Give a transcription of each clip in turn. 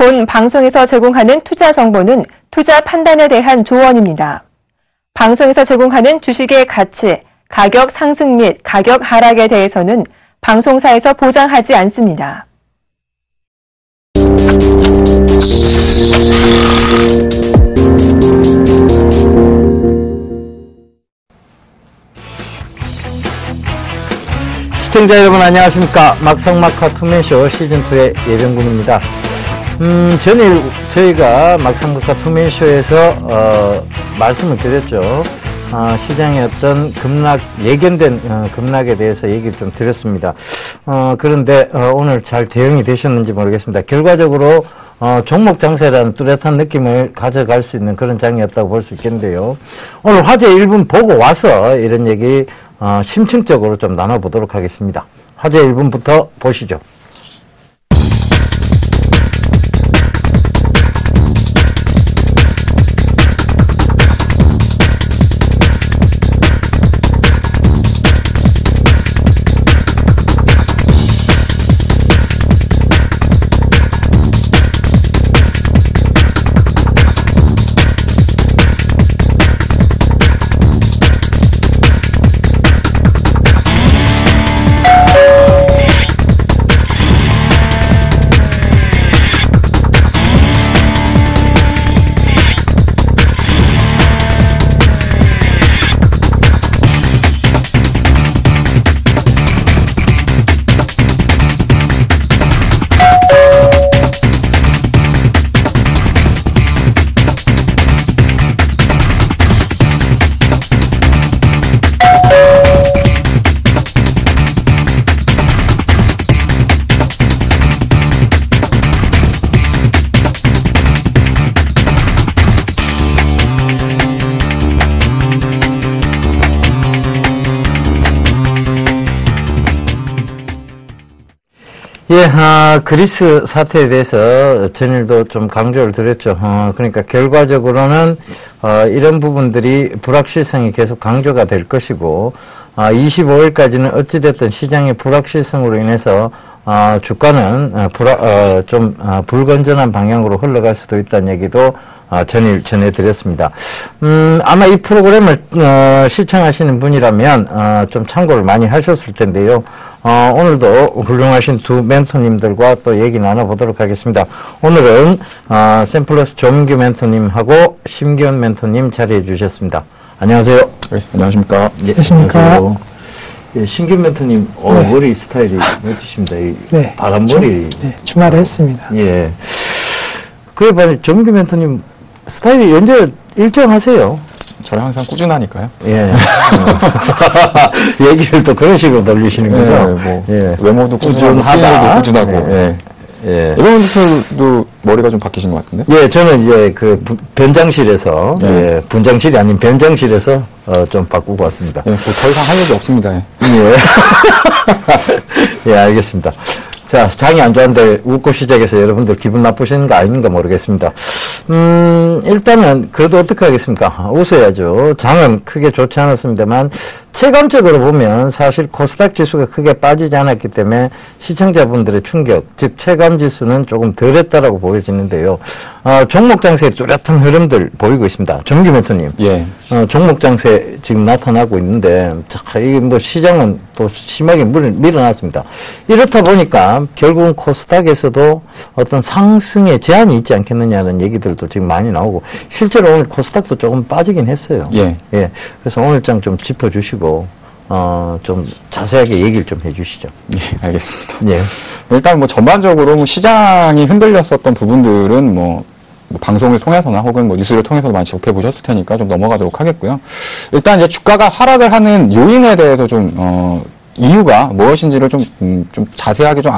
본 방송에서 제공하는 투자 정보는 투자 판단에 대한 조언입니다. 방송에서 제공하는 주식의 가치, 가격 상승 및 가격 하락에 대해서는 방송사에서 보장하지 않습니다. 시청자 여러분 안녕하십니까. 막상막하 투맨쇼 시즌2의 예병군입니다. 전일 저희가 막상막하 투맨쇼에서 말씀을 드렸죠. 시장의 어떤 예견된 급락에 대해서 얘기를 좀 드렸습니다. 그런데 오늘 잘 대응이 되셨는지 모르겠습니다. 결과적으로 종목 장세라는 뚜렷한 느낌을 가져갈 수 있는 그런 장이었다고 볼 수 있겠는데요. 오늘 화제 1분 보고 와서 이런 얘기 심층적으로 좀 나눠보도록 하겠습니다. 화제 1분부터 보시죠. 예, 그리스 사태에 대해서 전일도 좀 강조를 드렸죠. 그러니까 결과적으로는, 이런 부분들이 불확실성이 계속 강조가 될 것이고, 25일까지는 어찌됐든 시장의 불확실성으로 인해서, 주가는, 불건전한 방향으로 흘러갈 수도 있다는 얘기도, 전일 전해드렸습니다. 아마 이 프로그램을, 시청하시는 분이라면, 좀 참고를 많이 하셨을 텐데요. 오늘도 훌륭하신 두 멘토님들과 또 얘기 나눠보도록 하겠습니다. 오늘은, 샘플러스 조민규 멘토님하고 심기현 멘토님 자리해 주셨습니다. 안녕하세요. 네, 안녕하십니까. 예, 안녕하세요. 예, 신규 멘토님, 네. 머리 스타일이 멋지십니다. 네. 바람머리. 네, 주말에 했습니다. 예. 그에 반해 조민규 멘토님 스타일이 연재 일정하세요. 저는 항상 꾸준하니까요. 예. 얘기를 또 그런 식으로 돌리시는 거죠? 뭐, 예. 외모도 꾸준하고, 스타일도 꾸준하고, 예. 예. 이런 분들도 머리가 좀 바뀌신 것 같은데? 예, 저는 이제 변장실에서, 예, 분장실이 아닌 변장실에서, 좀 바꾸고 왔습니다. 예, 뭐 더 이상 할 일이 없습니다. 예. 예, 알겠습니다. 자, 장이 안 좋았는데 웃고 시작해서 여러분들 기분 나쁘시는 거 아닌가 모르겠습니다. 일단은 그래도 어떻게 하겠습니까? 웃어야죠. 장은 크게 좋지 않았습니다만 체감적으로 보면 사실 코스닥 지수가 크게 빠지지 않았기 때문에 시청자분들의 충격, 즉 체감 지수는 조금 덜했다라고 보여지는데요. 종목 장세의 뚜렷한 흐름들 보이고 있습니다. 정규 멘토님. 예. 종목 장세 지금 나타나고 있는데, 자, 이게 뭐 시장은 또 심하게 밀어놨습니다. 이렇다 보니까 결국은 코스닥에서도 어떤 상승의 제한이 있지 않겠느냐는 얘기들도 지금 많이 나오고, 실제로 오늘 코스닥도 조금 빠지긴 했어요. 예. 예. 그래서 오늘 장 좀 짚어주시고, 좀 자세하게 얘기를 좀 해주시죠. 예, 알겠습니다. 예. 일단 뭐 전반적으로 뭐 시장이 흔들렸었던 부분들은 뭐 방송을 통해서나 혹은 뭐 뉴스를 통해서도 많이 접해 보셨을 테니까 좀 넘어가도록 하겠고요. 일단 이제 주가가 하락을 하는 요인에 대해서 좀, 이유가 무엇인지를 좀 자세하게 좀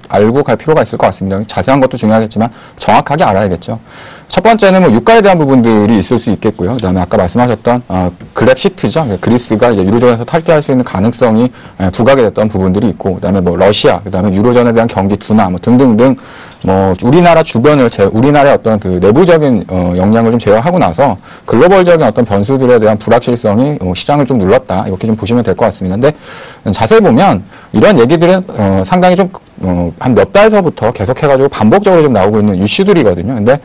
알고 갈 필요가 있을 것 같습니다. 자세한 것도 중요하겠지만 정확하게 알아야겠죠. 첫 번째는 뭐 유가에 대한 부분들이 있을 수 있겠고요. 그 다음에 아까 말씀하셨던, 그렉시트죠. 그리스가 이제 유로존에서 탈퇴할 수 있는 가능성이 부각이 됐던 부분들이 있고, 그 다음에 뭐 러시아, 그 다음에 유로존에 대한 경기 둔화, 뭐 등등등, 뭐 우리나라 주변을 우리나라의 어떤 그 내부적인 영향을 좀 제어하고 나서 글로벌적인 어떤 변수들에 대한 불확실성이 시장을 좀 눌렀다, 이렇게 좀 보시면 될 것 같습니다. 근데 자세히 보면 이런 얘기들은 상당히 좀 한 몇 달서부터 계속해가지고 반복적으로 좀 나오고 있는 이슈들이거든요. 근데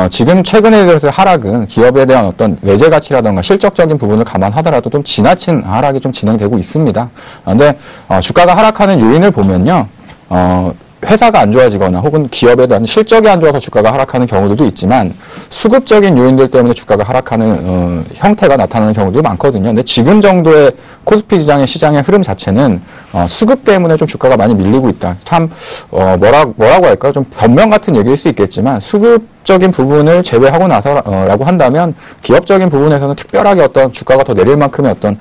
지금 최근에 들어서 하락은 기업에 대한 어떤 외재 가치라든가 실적적인 부분을 감안하더라도 좀 지나친 하락이 좀 진행되고 있습니다. 근데 주가가 하락하는 요인을 보면요. 회사가 안 좋아지거나 혹은 기업에 대한 실적이 안 좋아서 주가가 하락하는 경우들도 있지만 수급적인 요인들 때문에 주가가 하락하는 형태가 나타나는 경우도 많거든요. 근데 지금 정도의 코스피 시장의 흐름 자체는 수급 때문에 좀 주가가 많이 밀리고 있다. 참 뭐라고 할까요? 좀 변명 같은 얘기일 수 있겠지만 수급적인 부분을 제외하고 나서라고 한다면 기업적인 부분에서는 특별하게 어떤 주가가 더 내릴 만큼의 어떤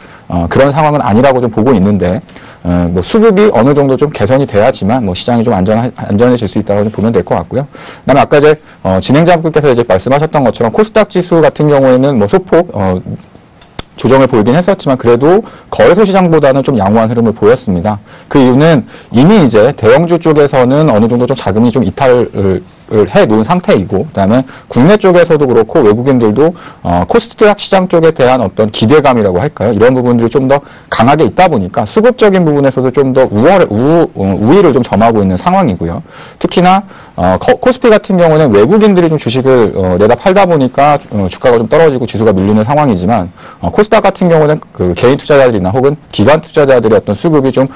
그런 상황은 아니라고 좀 보고 있는데 뭐 수급이 어느 정도 좀 개선이 돼야지만 뭐 시장이 좀 안전해질 수 있다고 좀 보면 될 것 같고요. 그다음에 아까 이제 진행자분께서 이제 말씀하셨던 것처럼 코스닥 지수 같은 경우에는 뭐 소폭 조정을 보이긴 했었지만 그래도 거래소 시장보다는 좀 양호한 흐름을 보였습니다. 그 이유는 이미 이제 대형주 쪽에서는 어느 정도 좀 자금이 좀 이탈을 해놓은 상태이고, 그다음에 국내 쪽에서도 그렇고 외국인들도 코스닥 시장 쪽에 대한 어떤 기대감이라고 할까요? 이런 부분들이 좀 더 강하게 있다 보니까 수급적인 부분에서도 좀 더 우위를 좀 점하고 있는 상황이고요. 특히나 코스피 같은 경우는 외국인들이 좀 주식을 내다 팔다 보니까 주가가 좀 떨어지고 지수가 밀리는 상황이지만 코스닥 같은 경우는 그 개인 투자자들이나 혹은 기관 투자자들의 어떤 수급이 좀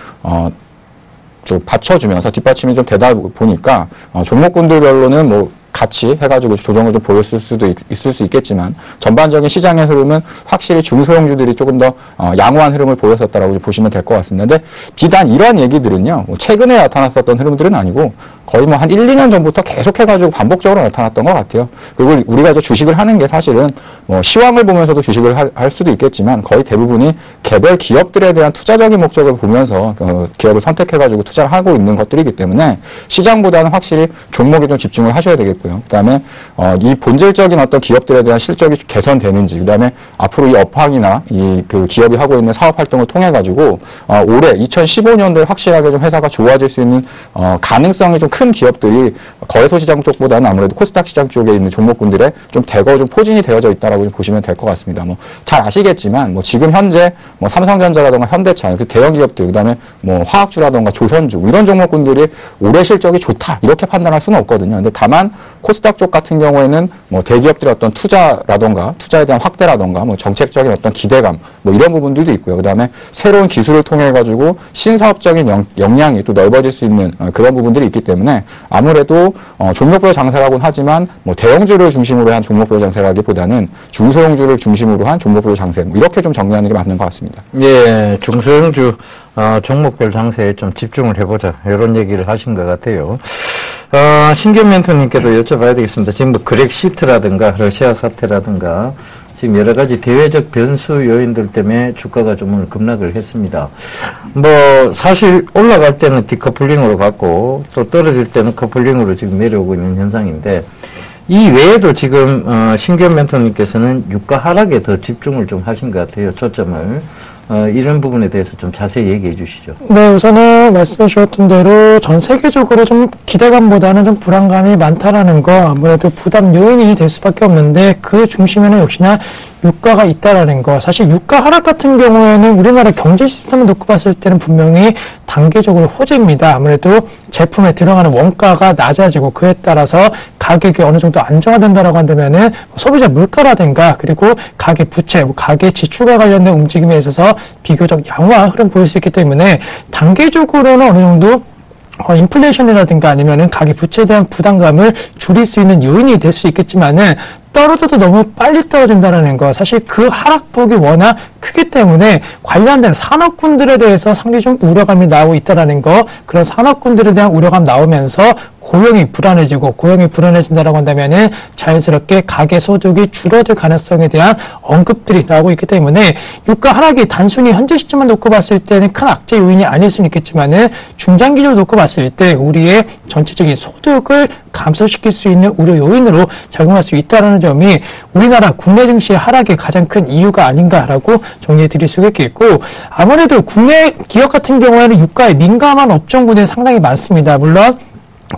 받쳐주면서 뒷받침이 좀 되다 보니까 종목군들별로는 뭐 같이 해가지고 조정을 좀 보였을 수도 있을 수 있겠지만 전반적인 시장의 흐름은 확실히 중소형주들이 조금 더 양호한 흐름을 보였었다라고 보시면 될 것 같습니다. 근데 비단 이러한 얘기들은요, 최근에 나타났었던 흐름들은 아니고 거의 뭐 한 1, 2년 전부터 계속해가지고 반복적으로 나타났던 것 같아요. 그리고 우리가 이제 주식을 하는 게 사실은 뭐 시황을 보면서도 주식을 할 수도 있겠지만 거의 대부분이 개별 기업들에 대한 투자적인 목적을 보면서 기업을 선택해가지고 투자를 하고 있는 것들이기 때문에 시장보다는 확실히 종목에 좀 집중을 하셔야 되겠고요. 그다음에 이 본질적인 어떤 기업들에 대한 실적이 개선되는지, 그다음에 앞으로 이 업황이나 이 그 기업이 하고 있는 사업 활동을 통해 가지고 올해 2015년도에 확실하게 좀 회사가 좋아질 수 있는 가능성이 좀 큰 기업들이 거래소 시장 쪽보다는 아무래도 코스닥 시장 쪽에 있는 종목군들에 좀 대거 좀 포진이 되어져 있다라고 보시면 될 것 같습니다. 뭐 잘 아시겠지만 뭐 지금 현재 뭐 삼성전자라든가 현대차 이렇게 대형 기업들, 그다음에 뭐 화학주라든가 조선주 이런 종목군들이 올해 실적이 좋다 이렇게 판단할 수는 없거든요. 근데 다만 코스닥 쪽 같은 경우에는 뭐 대기업들의 어떤 투자라던가 투자에 대한 확대라던가 뭐 정책적인 어떤 기대감 뭐 이런 부분들도 있고요. 그다음에 새로운 기술을 통해 가지고 신사업적인 역량이 또 넓어질 수 있는 그런 부분들이 있기 때문에 아무래도 종목별 장세라고는 하지만 뭐 대형주를 중심으로 한 종목별 장세라기보다는 중소형주를 중심으로 한 종목별 장세 뭐 이렇게 좀 정리하는 게 맞는 것 같습니다. 예, 중소형주 종목별 장세에 좀 집중을 해보자 이런 얘기를 하신 것 같아요. 신겸 멘토님께도 여쭤봐야 되겠습니다. 지금 뭐 그렉시트라든가 러시아 사태라든가 지금 여러 가지 대외적 변수 요인들 때문에 주가가 좀 오늘 급락을 했습니다. 뭐 사실 올라갈 때는 디커플링으로 갔고 또 떨어질 때는 커플링으로 지금 내려오고 있는 현상인데 이 외에도 지금 신겸 멘토님께서는 유가 하락에 더 집중을 좀 하신 것 같아요. 초점을. 이런 부분에 대해서 좀 자세히 얘기해 주시죠. 네, 우선은 말씀해 주셨던 대로 전 세계적으로 좀 기대감보다는 좀 불안감이 많다라는 거 아무래도 부담 요인이 될 수밖에 없는데 그 중심에는 역시나 유가가 있다라는 거. 사실 유가 하락 같은 경우에는 우리나라 경제 시스템을 놓고 봤을 때는 분명히 단계적으로 호재입니다. 아무래도 제품에 들어가는 원가가 낮아지고 그에 따라서 가격이 어느 정도 안정화된다라고 한다면은 소비자 물가라든가 그리고 가계 부채, 가계 지출과 관련된 움직임에 있어서 비교적 양호한 흐름 보일 수 있기 때문에 단계적으로는 어느 정도 인플레이션이라든가 아니면은 가계 부채에 대한 부담감을 줄일 수 있는 요인이 될 수 있겠지만은 떨어져도 너무 빨리 떨어진다는 거. 사실 그 하락폭이 워낙 크기 때문에 관련된 산업군들에 대해서 상당히 좀 우려감이 나오고 있다는 거. 그런 산업군들에 대한 우려감 나오면서 고용이 불안해진다라고 한다면은 자연스럽게 가계 소득이 줄어들 가능성에 대한 언급들이 나오고 있기 때문에 유가 하락이 단순히 현재 시점만 놓고 봤을 때는 큰 악재 요인이 아닐 수는 있겠지만은 중장기적으로 놓고 봤을 때 우리의 전체적인 소득을 감소시킬 수 있는 우려 요인으로 작용할 수 있다는 점이 우리나라 국내 증시의 하락의 가장 큰 이유가 아닌가라고 정리해 드릴 수가 있겠고, 아무래도 국내 기업 같은 경우에는 유가에 민감한 업종군이 상당히 많습니다. 물론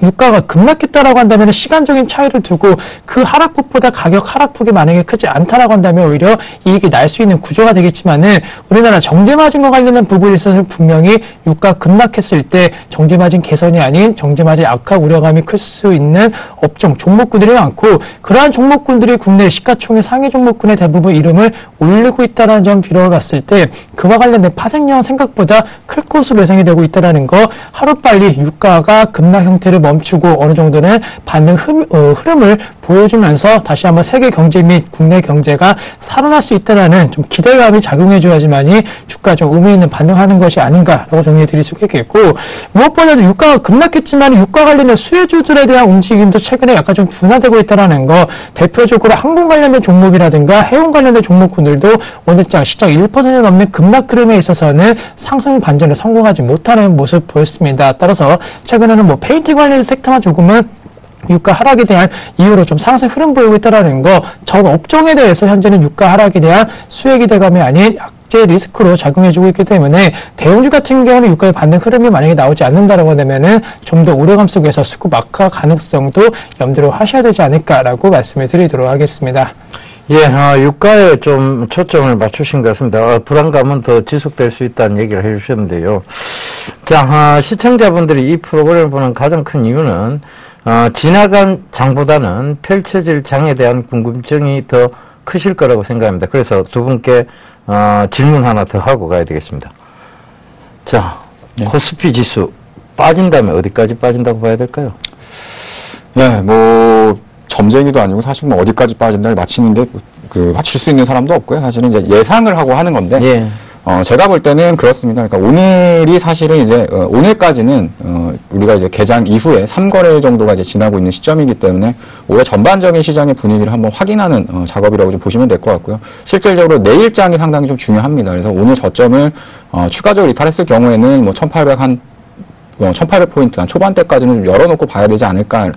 유가가 급락했다라고 한다면 시간적인 차이를 두고 그 하락폭보다 가격 하락폭이 만약에 크지 않다라고 한다면 오히려 이익이 날 수 있는 구조가 되겠지만은 우리나라 정제마진과 관련된 부분에 있어서 분명히 유가 급락했을 때 정제마진 개선이 아닌 정제마진 악화 우려감이 클 수 있는 업종 종목군들이 많고 그러한 종목군들이 국내 시가총액 상위 종목군의 대부분 이름을 올리고 있다는 점 비롯해 봤을 때 그와 관련된 파생력은 생각보다 클 것으로 예상이 되고 있다는 거 하루빨리 유가가 급락 형태를 멈추고 어느 정도는 반등 흐름을 보여주면서 다시 한번 세계 경제 및 국내 경제가 살아날 수 있다는 좀 기대감이 작용해줘야지만이 주가 좀 의미 있는 반등하는 것이 아닌가라고 정리해 드릴 수 있겠고 무엇보다도 유가가 급락했지만 유가 관련된 수혜주들에 대한 움직임도 최근에 약간 좀 둔화되고 있다는 거 대표적으로 항공 관련된 종목이라든가 해운 관련된 종목군들도 오늘장 시장 1% 넘는 급락 흐름에 있어서는 상승 반전에 성공하지 못하는 모습 보였습니다. 따라서 최근에는 뭐 페인트 관련 섹터만 조금은 유가 하락에 대한 이유로 좀 상승 흐름 보이고 있다는 거, 전 업종에 대해서 현재는 유가 하락에 대한 수혜 기대감이 아닌 악재 리스크로 작용해주고 있기 때문에 대형주 같은 경우는 유가의 반등 흐름이 만약에 나오지 않는다라고 하면은 좀 더 우려감 속에서 수급 악화 가능성도 염두로 하셔야 되지 않을까라고 말씀을 드리도록 하겠습니다. 예, 유가에 좀 초점을 맞추신 것 같습니다. 불안감은 더 지속될 수 있다는 얘기를 해주셨는데요. 자, 시청자분들이 이 프로그램을 보는 가장 큰 이유는 지나간 장보다는 펼쳐질 장에 대한 궁금증이 더 크실 거라고 생각합니다. 그래서 두 분께 질문 하나 더 하고 가야 되겠습니다. 자, 네. 코스피 지수 빠진다면 어디까지 빠진다고 봐야 될까요? 네, 뭐 점쟁이도 아니고 사실 뭐 어디까지 빠진다를 맞히는데 맞출 수 있는 사람도 없고요. 사실은 이제 예상을 하고 하는 건데. 예. 제가 볼 때는 그렇습니다. 그러니까 오늘이 사실은 이제, 오늘까지는, 우리가 이제 개장 이후에 3거래일 정도가 이제 지나고 있는 시점이기 때문에 올해 전반적인 시장의 분위기를 한번 확인하는, 작업이라고 좀 보시면 될 것 같고요. 실질적으로 내일장이 상당히 좀 중요합니다. 그래서 오늘 저점을, 추가적으로 이탈했을 경우에는 뭐 1800포인트 한 초반대까지는 좀 열어놓고 봐야 되지 않을까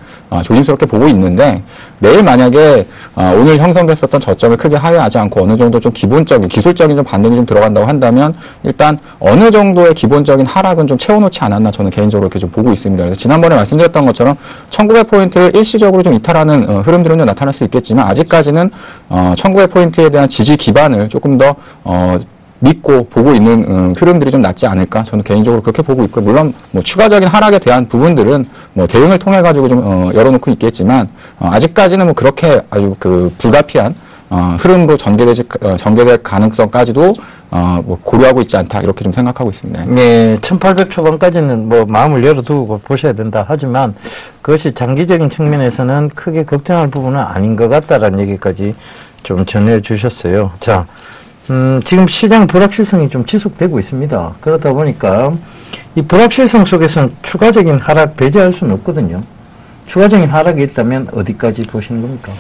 조심스럽게 보고 있는데 내일 만약에 오늘 형성됐었던 저점을 크게 하회하지 않고 어느 정도 좀 기본적인 기술적인 좀 반등이 좀 들어간다고 한다면 일단 어느 정도의 기본적인 하락은 좀 채워놓지 않았나 저는 개인적으로 이렇게 좀 보고 있습니다. 그래서 지난번에 말씀드렸던 것처럼 1900포인트를 일시적으로 좀 이탈하는 흐름들은 좀 나타날 수 있겠지만 아직까지는 1900포인트에 대한 지지 기반을 조금 더 믿고 보고 있는 흐름들이 좀 낫지 않을까 저는 개인적으로 그렇게 보고 있고 물론 뭐 추가적인 하락에 대한 부분들은 뭐 대응을 통해 가지고 좀 열어놓고 있겠지만 아직까지는 뭐 그렇게 아주 불가피한 흐름으로 전개될 가능성까지도 뭐 고려하고 있지 않다 이렇게 좀 생각하고 있습니다. 네, 1800 초반까지는 뭐 마음을 열어두고 보셔야 된다 하지만 그것이 장기적인 측면에서는 크게 걱정할 부분은 아닌 것 같다라는 얘기까지 좀 전해주셨어요. 자. 지금 시장 불확실성이 좀 지속되고 있습니다. 그러다 보니까 이 불확실성 속에서는 추가적인 하락 배제할 수는 없거든요. 추가적인 하락이 있다면 어디까지 보시는 겁니까?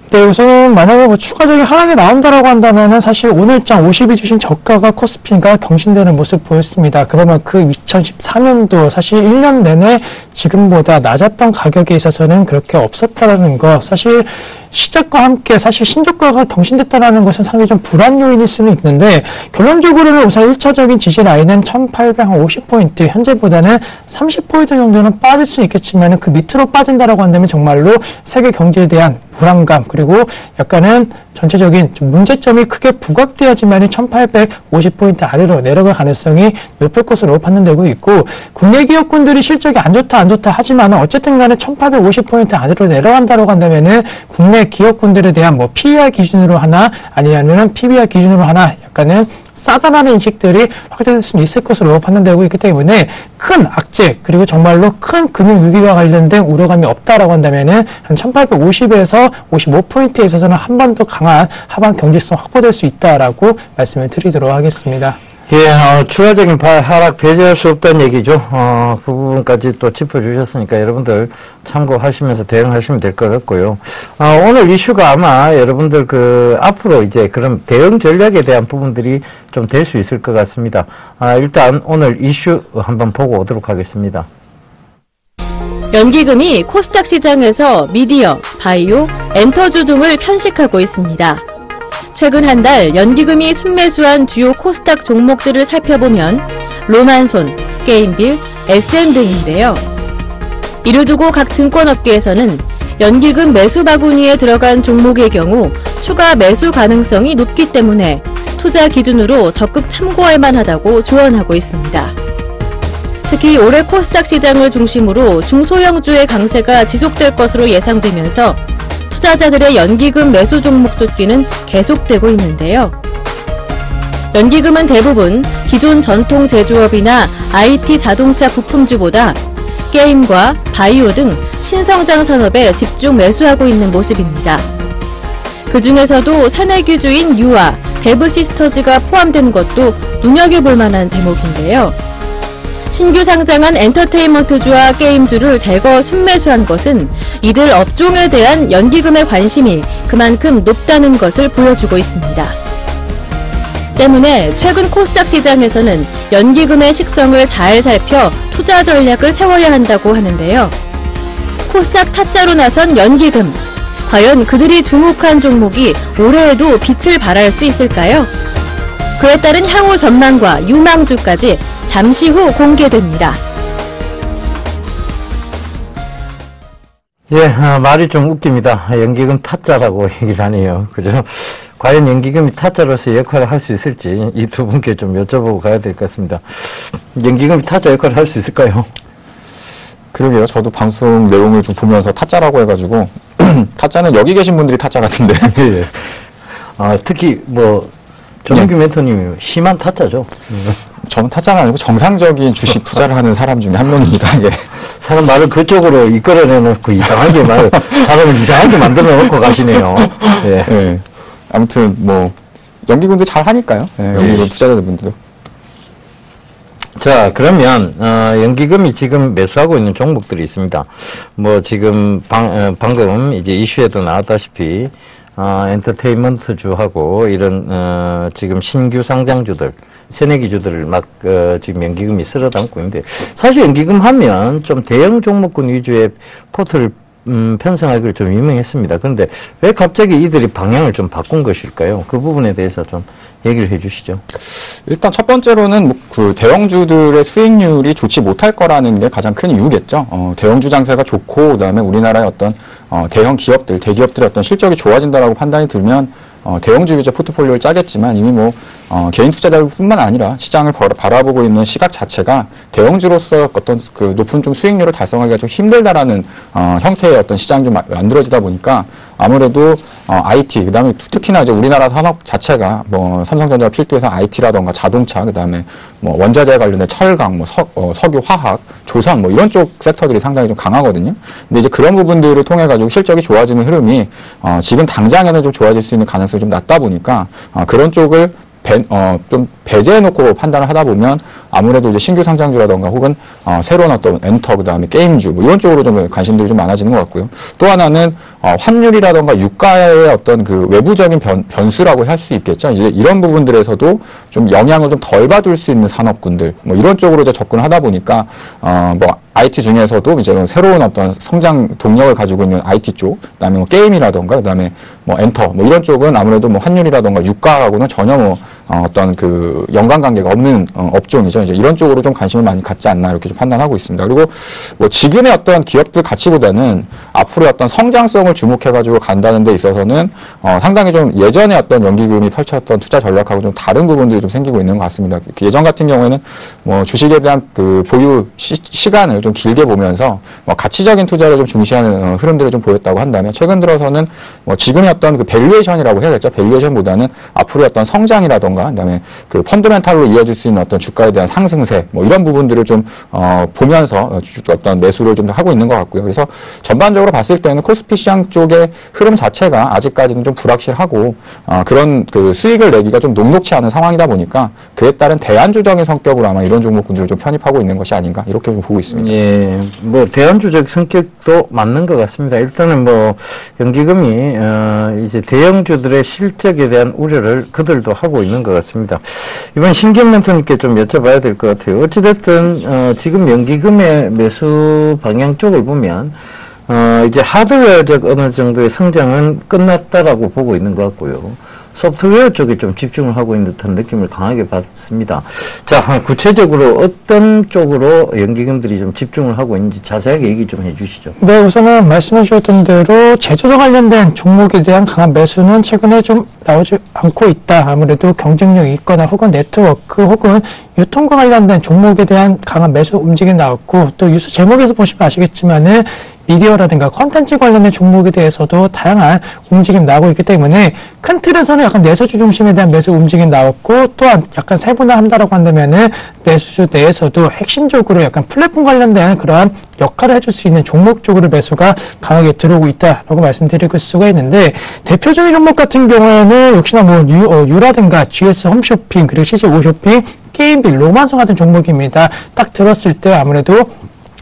네, 우선은 만약에 뭐 추가적인 하락이 나온다라고 한다면은 사실 오늘장 50이 주신 저가가 코스피가 경신되는 모습 보였습니다. 그러면 그 2014년도 사실 1년 내내 지금보다 낮았던 가격에 있어서는 그렇게 없었다라는 거 사실 시작과 함께 사실 신저가가 경신됐다라는 것은 상당히 좀 불안 요인일 수는 있는데 결론적으로는 우선 1차적인 지지 라인은 1850포인트 현재보다는 30포인트 정도는 빠질 수 있겠지만 그 밑으로 빠진다라고 한다면 정말로 세계 경제에 대한 불안감 그리고 약간은 전체적인 좀 문제점이 크게 부각되어야지만 1850포인트 아래로 내려갈 가능성이 높을 것으로 판단되고 있고 국내 기업군들이 실적이 안 좋다 하지만 어쨌든 간에 1850포인트 아래로 내려간다고 한다면은 국내 기업군들에 대한 뭐 PER 기준으로 하나 아니면은 PBR 기준으로 하나 약간은 싸다라는 인식들이 확대될 수 있을 것으로 판단되고 있기 때문에 큰 악재 그리고 정말로 큰 금융 위기와 관련된 우려감이 없다라고 한다면은 한 1850에서 55포인트에 있어서는 한 번 더 강한 하방 경직성 확보될 수 있다라고 말씀을 드리도록 하겠습니다. 예, 추가적인 하락 배제할 수 없다는 얘기죠. 그 부분까지 또 짚어주셨으니까 여러분들 참고하시면서 대응하시면 될 것 같고요. 오늘 이슈가 아마 여러분들 앞으로 이제 그런 대응 전략에 대한 부분들이 좀 될 수 있을 것 같습니다. 일단 오늘 이슈 한번 보고 오도록 하겠습니다. 연기금이 코스닥 시장에서 미디어, 바이오, 엔터주 등을 편식하고 있습니다. 최근 한 달 연기금이 순매수한 주요 코스닥 종목들을 살펴보면 로만손, 게임빌, SM 등인데요. 이를 두고 각 증권업계에서는 연기금 매수 바구니에 들어간 종목의 경우 추가 매수 가능성이 높기 때문에 투자 기준으로 적극 참고할 만하다고 조언하고 있습니다. 특히 올해 코스닥 시장을 중심으로 중소형주의 강세가 지속될 것으로 예상되면서 투자자들의 연기금 매수 종목 쫓기는 계속되고 있는데요. 연기금은 대부분 기존 전통 제조업이나 IT 자동차 부품주보다 게임과 바이오 등 신성장 산업에 집중 매수하고 있는 모습입니다. 그 중에서도 새내기주인 유아, 데브시스터즈가 포함된 것도 눈여겨볼 만한 대목인데요. 신규 상장한 엔터테인먼트주와 게임주를 대거 순매수한 것은 이들 업종에 대한 연기금의 관심이 그만큼 높다는 것을 보여주고 있습니다. 때문에 최근 코스닥 시장에서는 연기금의 식성을 잘 살펴 투자 전략을 세워야 한다고 하는데요. 코스닥 타짜로 나선 연기금, 과연 그들이 주목한 종목이 올해에도 빛을 발할 수 있을까요? 그에 따른 향후 전망과 유망주까지 잠시 후 공개됩니다. 예, 말이 좀 웃깁니다. 연기금 타짜라고 얘기를 하네요. 그죠? 과연 연기금이 타짜로서 역할을 할 수 있을지 이 두 분께 좀 여쭤보고 가야 될 것 같습니다. 연기금이 타짜 역할을 할 수 있을까요? 그러게요. 저도 방송 내용을 좀 보면서 타짜라고 해가지고 타짜는 여기 계신 분들이 타짜 같은데. 예. 특히 전민규 멘토님이 심한 타짜죠. 저는 타짜가 아니고 정상적인 주식 투자를 하는 사람 중에 한 명입니다. 예. 사람 말을 그쪽으로 이끌어내놓고 사람을 이상하게 만들어 놓고 가시네요. 예. 예. 아무튼 연기금도 잘 하니까요. 예. 연기금 투자자분들도. 자, 그러면 연기금이 지금 매수하고 있는 종목들이 있습니다. 지금 방금 이제 이슈에도 나왔다시피 엔터테인먼트주하고 이런 지금 신규 상장주들, 새내기주들을 막 지금 연기금이 쓸어 담고 있는데, 사실 연기금 하면 좀 대형 종목군 위주의 포트를 편성하기를 좀 유명했습니다. 그런데 왜 갑자기 이들이 방향을 좀 바꾼 것일까요? 그 부분에 대해서 좀 얘기를 해 주시죠. 일단 첫 번째로는 그 대형주들의 수익률이 좋지 못할 거라는 게 가장 큰 이유겠죠. 대형주 장세가 좋고 그다음에 우리나라의 어떤 대형 기업들, 대기업들의 어떤 실적이 좋아진다라고 판단이 들면 대형주 위주 포트폴리오를 짜겠지만 이미 개인 투자자뿐만 아니라 시장을 바라보고 있는 시각 자체가 대형주로서 어떤 그 높은 좀 수익률을 달성하기가 좀 힘들다라는 형태의 어떤 시장이 좀 만들어지다 보니까 아무래도 IT 그다음에 특히나 이제 우리나라 산업 자체가 삼성전자 필두에서 IT라던가 자동차 그다음에 원자재 관련된 철강 석유 화학 조선 이런 쪽 섹터들이 상당히 좀 강하거든요. 근데 이제 그런 부분들을 통해 가지고 실적이 좋아지는 흐름이 지금 당장에는 좀 좋아질 수 있는 가능성이 좀 낮다 보니까 그런 쪽을 좀 배제해놓고 판단을 하다 보면 아무래도 이제 신규 상장주라던가 혹은 새로운 어떤 엔터 그다음에 게임주 이런 쪽으로 좀 관심들이 좀 많아지는 것 같고요. 또 하나는 환율이라던가 유가의 어떤 그 외부적인 변수라고 할 수 있겠죠. 이제 이런 부분들에서도 좀 영향을 좀 덜 받을 수 있는 산업군들 이런 쪽으로 이제 접근을 하다 보니까 IT 중에서도 이제 새로운 어떤 성장 동력을 가지고 있는 IT 쪽, 그다음에 게임이라던가, 그다음에 엔터, 이런 쪽은 아무래도 환율이라던가 유가하고는 전혀 어떤 그 연관관계가 없는 업종이죠. 이제 이런 쪽으로 좀 관심을 많이 갖지 않나 이렇게 좀 판단하고 있습니다. 그리고 지금의 어떤 기업들 가치보다는 앞으로의 어떤 성장성을 주목해가지고 간다는 데 있어서는 상당히 좀 예전에 어떤 연기금이 펼쳤던 투자 전략하고 좀 다른 부분들이 좀 생기고 있는 것 같습니다. 예전 같은 경우에는 주식에 대한 그 보유 시간을 좀 길게 보면서 가치적인 투자를 좀 중시하는 흐름들을 좀 보였다고 한다면 최근 들어서는 지금의 어떤 그 밸류에이션이라고 해야겠죠. 밸류에이션보다는 앞으로의 어떤 성장이라던가 그다음에 그 펀더멘탈로 이어질 수 있는 어떤 주가에 대한 상승세 이런 부분들을 좀 보면서 어떤 매수를 좀 하고 있는 것 같고요. 그래서 전반적으로 봤을 때는 코스피 시장 쪽의 흐름 자체가 아직까지는 좀 불확실하고 그런 그 수익을 내기가 좀 녹록치 않은 상황이다 보니까 그에 따른 대안주적인 성격으로 아마 이런 종목군들을 좀 편입하고 있는 것이 아닌가 이렇게 좀 보고 있습니다. 예, 대안주적 성격도 맞는 것 같습니다. 일단은 연기금이 이제 대형주들의 실적에 대한 우려를 그들도 하고 있는 것 같습니다. 이번 신경 멘토님께 좀 여쭤봐야 될 것 같아요. 어찌됐든 지금 연기금의 매수 방향 쪽을 보면 이제 하드웨어적 어느 정도의 성장은 끝났다라고 보고 있는 것 같고요. 소프트웨어 쪽에 좀 집중을 하고 있는 듯한 느낌을 강하게 받습니다. 자, 구체적으로 어떤 쪽으로 연기금들이 좀 집중을 하고 있는지 자세하게 얘기 좀 해주시죠. 네, 우선은 말씀해 주셨던 대로 제조사 관련된 종목에 대한 강한 매수는 최근에 좀 나오지 않고 있다. 아무래도 경쟁력이 있거나 혹은 네트워크 혹은 유통과 관련된 종목에 대한 강한 매수 움직임이 나왔고, 또 뉴스 제목에서 보시면 아시겠지만은 미디어라든가 콘텐츠 관련된 종목에 대해서도 다양한 움직임이 나오고 있기 때문에 큰 틀에서는 약간 내수주 중심에 대한 매수 움직임이 나왔고, 또한 약간 세분화한다라고 한다면은 내수주 내에서도 핵심적으로 약간 플랫폼 관련된 그러한 역할을 해줄 수 있는 종목 쪽으로 매수가 강하게 들어오고 있다라고 말씀드릴 수가 있는데, 대표적인 종목 같은 경우에는 역시나 뭐 유라든가 GS 홈쇼핑, 그리고 CJ 오쇼핑, 게임빌, 로만성 같은 종목입니다. 딱 들었을 때 아무래도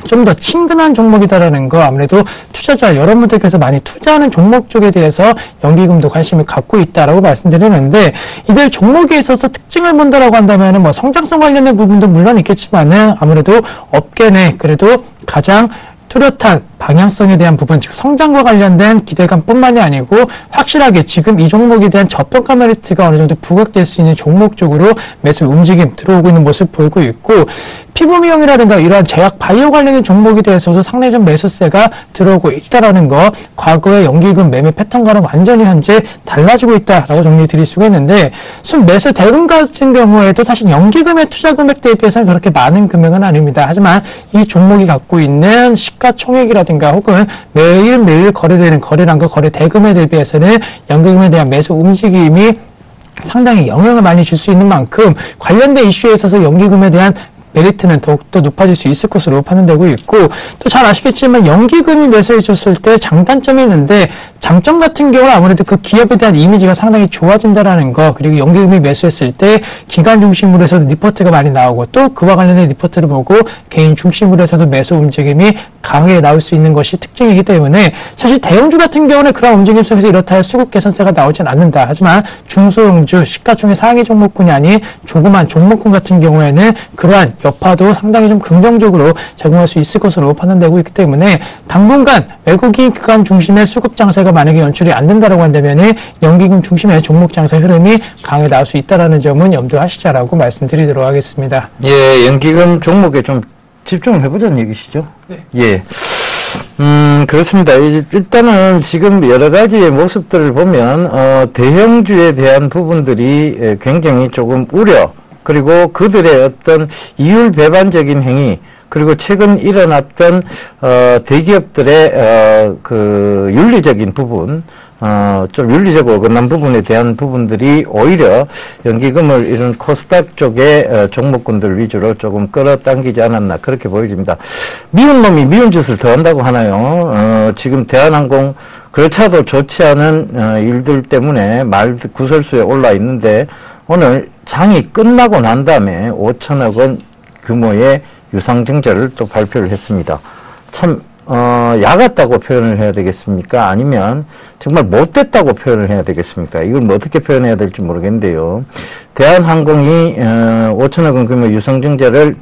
좀 더 친근한 종목이다라는 거, 아무래도 투자자 여러분들께서 많이 투자하는 종목 쪽에 대해서 연기금도 관심을 갖고 있다라고 말씀드리는데, 이들 종목에 있어서 특징을 본다라고 한다면은 뭐 성장성 관련된 부분도 물론 있겠지만은 아무래도 업계 내 그래도 가장 뚜렷한 방향성에 대한 부분, 즉 성장과 관련된 기대감뿐만이 아니고 확실하게 지금 이 종목에 대한 저평가 메리트가 어느 정도 부각될 수 있는 종목 쪽으로 매수 움직임 들어오고 있는 모습 보이고 있고, 피부 미용이라든가 이러한 제약 바이오 관련된 종목에 대해서도 상당히 좀 매수세가 들어오고 있다라는 거, 과거의 연기금 매매 패턴과는 완전히 현재 달라지고 있다라고 정리 드릴 수가 있는데, 순 매수 대금 같은 경우에도 사실 연기금의 투자 금액 대비해서는 그렇게 많은 금액은 아닙니다. 하지만 이 종목이 갖고 있는 시가총액이라든가 혹은 매일매일 거래되는 거래량과 거래 대금에 대비해서는 연기금에 대한 매수 움직임이 상당히 영향을 많이 줄 수 있는 만큼 관련된 이슈에 있어서 연기금에 대한 메리트는 더욱더 높아질 수 있을 것으로 판단되고 있고, 또 잘 아시겠지만 연기금이 매수해 줬을 때 장단점이 있는데, 장점 같은 경우는 아무래도 그 기업에 대한 이미지가 상당히 좋아진다라는 거, 그리고 연기금이 매수했을 때 기관 중심으로 해서도 리포트가 많이 나오고, 또 그와 관련된 리포트를 보고 개인 중심으로 해서도 매수 움직임이 강하게 나올 수 있는 것이 특징이기 때문에, 사실 대형주 같은 경우는 그런 움직임 속에서 이렇다 할 수급 개선세가 나오진 않는다. 하지만 중소형주, 시가총액 상위 종목군이 아닌 조그만 종목군 같은 경우에는 그러한 여파도 상당히 좀 긍정적으로 작용할 수 있을 것으로 판단되고 있기 때문에, 당분간 외국인 기관 중심의 수급 장세가 만약에 연출이 안 된다라고 한다면 연기금 중심의 종목 장세 흐름이 강하게 나올 수 있다라는 점은 염두하시자라고 말씀드리도록 하겠습니다. 예, 연기금 종목에 좀 집중을 해보자는 얘기시죠? 네. 예. 그렇습니다. 일단은 지금 여러 가지의 모습들을 보면, 대형주에 대한 부분들이 굉장히 조금 우려, 그리고 그들의 어떤 이율 배반적인 행위, 그리고 최근 일어났던 대기업들의 그 윤리적인 부분, 좀 윤리적으로 어긋난 부분에 대한 부분들이 오히려 연기금을 이런 코스닥 쪽의 종목군들 위주로 조금 끌어당기지 않았나, 그렇게 보여집니다. 미운 놈이 미운 짓을 더 한다고 하나요? 지금 대한항공 그렇지도 좋지 않은 일들 때문에 구설수에 올라 있는데, 오늘 장이 끝나고 난 다음에 5천억 원 규모의 유상증자를 또 발표를 했습니다. 참 야같다고 표현을 해야 되겠습니까? 아니면 정말 못됐다고 표현을 해야 되겠습니까? 이걸 뭐 어떻게 표현해야 될지 모르겠는데요. 대한항공이 5천억 원 규모 유상증자를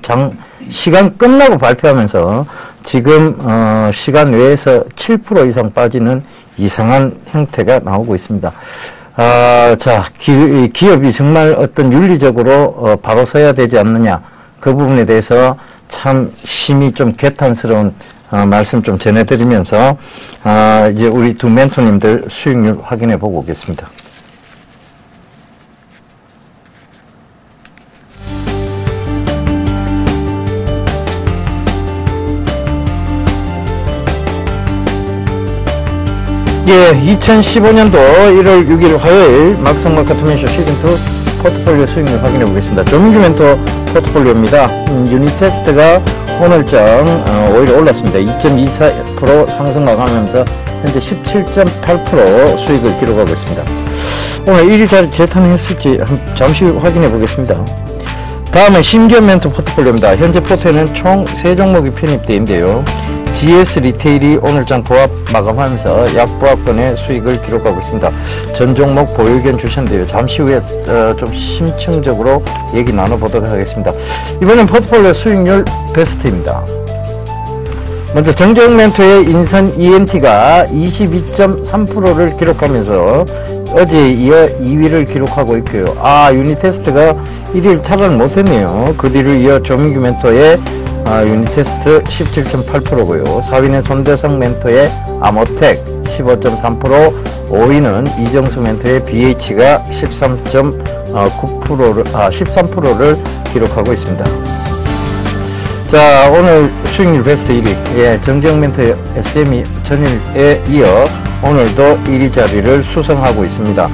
시간 끝나고 발표하면서 지금 시간 외에서 7% 이상 빠지는 이상한 형태가 나오고 있습니다. 자, 기업이 정말 어떤 윤리적으로 바로 서야 되지 않느냐, 그 부분에 대해서 참 심히 좀 개탄스러운 말씀 좀 전해드리면서 이제 우리 두 멘토님들 수익률 확인해 보고 오겠습니다. 예, 2015년도 1월 6일 화요일 막성막하 투맨쇼 시즌2 포트폴리오 수익률 확인해 보겠습니다. 조민규 멘토 포트폴리오입니다. 유닛 테스트가 오늘장 오히려 올랐습니다. 2.24% 상승 마감하면서 현재 17.8% 수익을 기록하고 있습니다. 오늘 1일짜리 재탄했을지 잠시 후 확인해 보겠습니다. 다음은 심기현 멘토 포트폴리오입니다. 현재 포트에는 총 3종목이 편입되어 있는데요. GS 리테일이 오늘장 보합 마감하면서 약보합권의 수익을 기록하고 있습니다. 전 종목 보유 의견 주셨는데요. 잠시 후에 좀 심층적으로 얘기 나눠보도록 하겠습니다. 이번엔 포트폴리오 수익률 베스트입니다. 먼저 정정멘토의 인선 ENT가 22.3%를 기록하면서 어제에 이어 2위를 기록하고 있고요. 유닛 테스트가 1위를 탈환 못했네요. 그 뒤를 이어 조민규 멘토의 유닛 테스트 17.8%고요. 4위는 손대성 멘토의 아모텍 15.3%, 5위는 이정수 멘토의 BH가 13.9%를 기록하고 있습니다. 자, 오늘 수익률 베스트 1위, 정재영 멘토 SME 전일에 이어 오늘도 1위 자리를 수성하고 있습니다.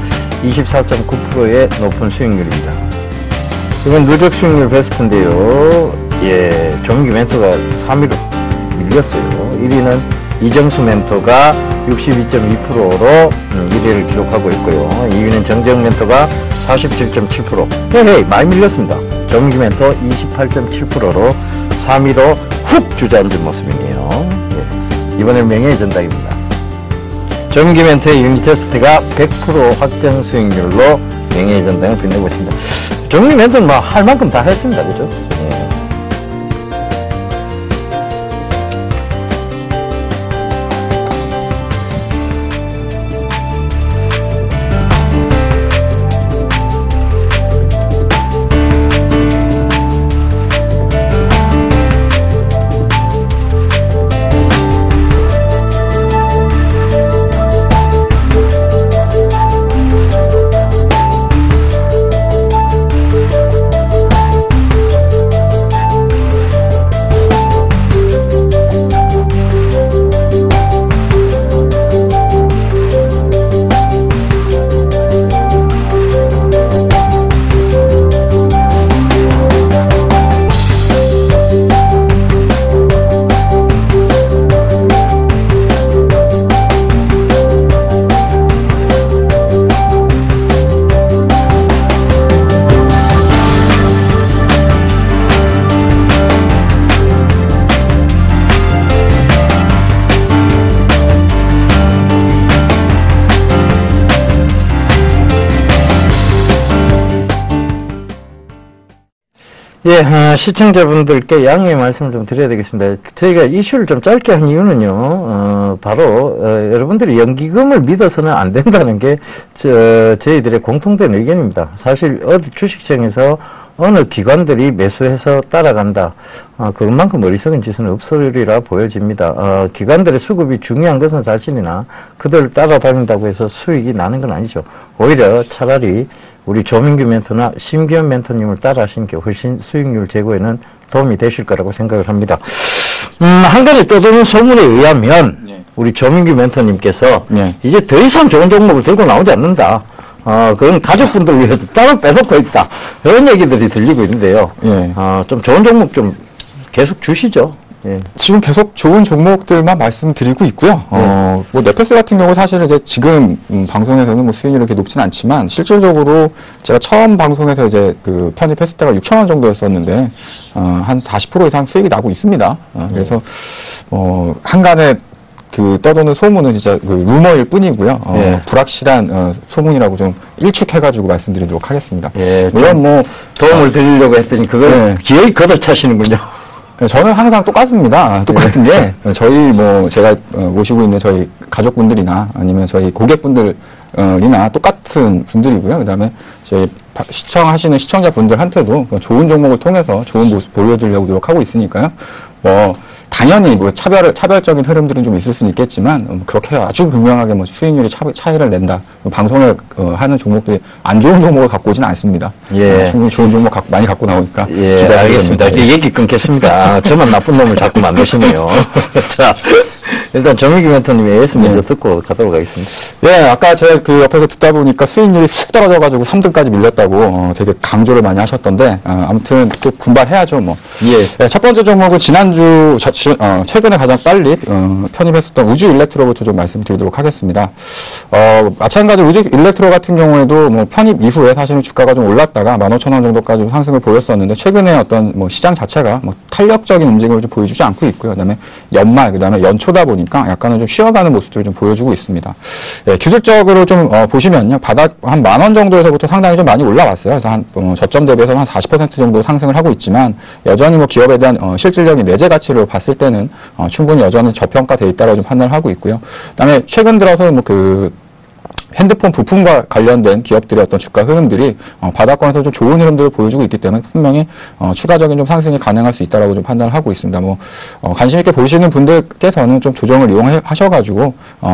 24.9%의 높은 수익률입니다. 이건 누적 수익률 베스트인데요. 조민규 멘토가 3위로 밀렸어요. 1위는 이정수 멘토가 62.2%로 1위를 기록하고 있고요. 2위는 정재영 멘토가 47.7%. 많이 밀렸습니다. 조민규 멘토 28.7%로 3위로 훅 주저앉은 모습이네요. 이번엔 명예의 전당입니다. 조민규 멘토의 유닛 테스트가 100% 확정 수익률로 명예의 전당을 빛내고 있습니다. 조민규 멘토는 뭐 할 만큼 다 했습니다. 그죠? 시청자분들께 양해의 말씀을 좀 드려야 되겠습니다. 저희가 이슈를 좀 짧게 한 이유는요, 바로, 여러분들이 연기금을 믿어서는 안 된다는 게, 저희들의 공통된 의견입니다. 사실, 어디 주식시장에서 어느 기관들이 매수해서 따라간다. 그것만큼 어리석은 짓은 없으리라 보여집니다. 기관들의 수급이 중요한 것은 사실이나, 그들을 따라다닌다고 해서 수익이 나는 건 아니죠. 오히려 차라리, 우리 조민규 멘토나 심기현 멘토님을 따라 하신 게 훨씬 수익률 제고에는 도움이 되실 거라고 생각을 합니다. 한 가지 떠도는 소문에 의하면, 우리 조민규 멘토님께서, 이제 더 이상 좋은 종목을 들고 나오지 않는다. 그건 가족분들을 위해서 따로 빼놓고 있다. 이런 얘기들이 들리고 있는데요. 좀 좋은 종목 좀 계속 주시죠. 지금 계속 좋은 종목들만 말씀드리고 있고요. 뭐 넷플릭스 같은 경우 사실은 이제 지금 방송에서는 뭐 수익률이 그렇게 높진 않지만 실질적으로 제가 처음 방송에서 이제 그 편입했을 때가 6,000원 정도였었는데 한 40% 이상 수익이 나고 있습니다. 그래서 한간에 그 떠도는 소문은 진짜 그 루머일 뿐이고요. 불확실한 소문이라고 좀 일축해가지고 말씀드리도록 하겠습니다. 물론 뭐 도움을 드리려고 했더니 그걸 기어이 걷어차시는군요. 저는 항상 똑같습니다. 똑같은 게 저희 뭐 제가 모시고 있는 저희 가족분들이나 아니면 저희 고객분들이나 똑같은 분들이고요. 그다음에 저희 시청하시는 시청자분들한테도 좋은 종목을 통해서 좋은 모습 보여드리려고 노력하고 있으니까요. 뭐 당연히 뭐 차별적인 흐름들은 좀 있을 수는 있겠지만 그렇게 아주 극명하게 뭐 수익률이 차이를 낸다. 방송을 하는 종목들이 안 좋은 종목을 갖고 오지는 않습니다. 충분히 좋은 종목 많이 갖고 나오니까. 알겠습니다. 얘기 끊겠습니다. 저만 나쁜 놈을 자꾸 만드시네요. 자, 일단 조민규 멘토님의 AS 먼저 듣고 가도록 하겠습니다. 아까 제가 그 옆에서 듣다 보니까 수익률이 훅 떨어져가지고 3등까지 밀렸다고 되게 강조를 많이 하셨던데 아무튼 또 분발해야죠 뭐. 첫 번째 종목은 지난주 최근에 가장 빨리 편입했었던 우주 일렉트로부터 좀 말씀드리도록 하겠습니다. 마찬가지로 우주 일렉트로 같은 경우에도 뭐 편입 이후에 사실은 주가가 좀 올랐다가 15,000원 정도까지 상승을 보였었는데 최근에 어떤 뭐 시장 자체가 뭐 탄력적인 움직임을 좀 보여주지 않고 있고요. 그다음에 연말 그다음에 연초다 보니 보니까 약간은 좀 쉬어가는 모습들을 좀 보여주고 있습니다. 예, 기술적으로 좀 보시면요, 바닥 한 10,000원 정도에서부터 상당히 좀 많이 올라왔어요. 그래서 한 저점 대비해서 한 40% 정도 상승을 하고 있지만 여전히 뭐 기업에 대한 실질적인 내재 가치를 봤을 때는 충분히 여전히 저평가돼 있다고 좀 판단을 하고 있고요. 그다음에 최근 들어서 뭐 핸드폰 부품과 관련된 기업들의 어떤 주가 흐름들이 바닥권에서 좀 좋은 흐름들을 보여주고 있기 때문에 분명히 추가적인 좀 상승이 가능할 수 있다라고 좀 판단을 하고 있습니다. 뭐 관심 있게 보시는 분들께서는 좀 조정을 이용하셔가지고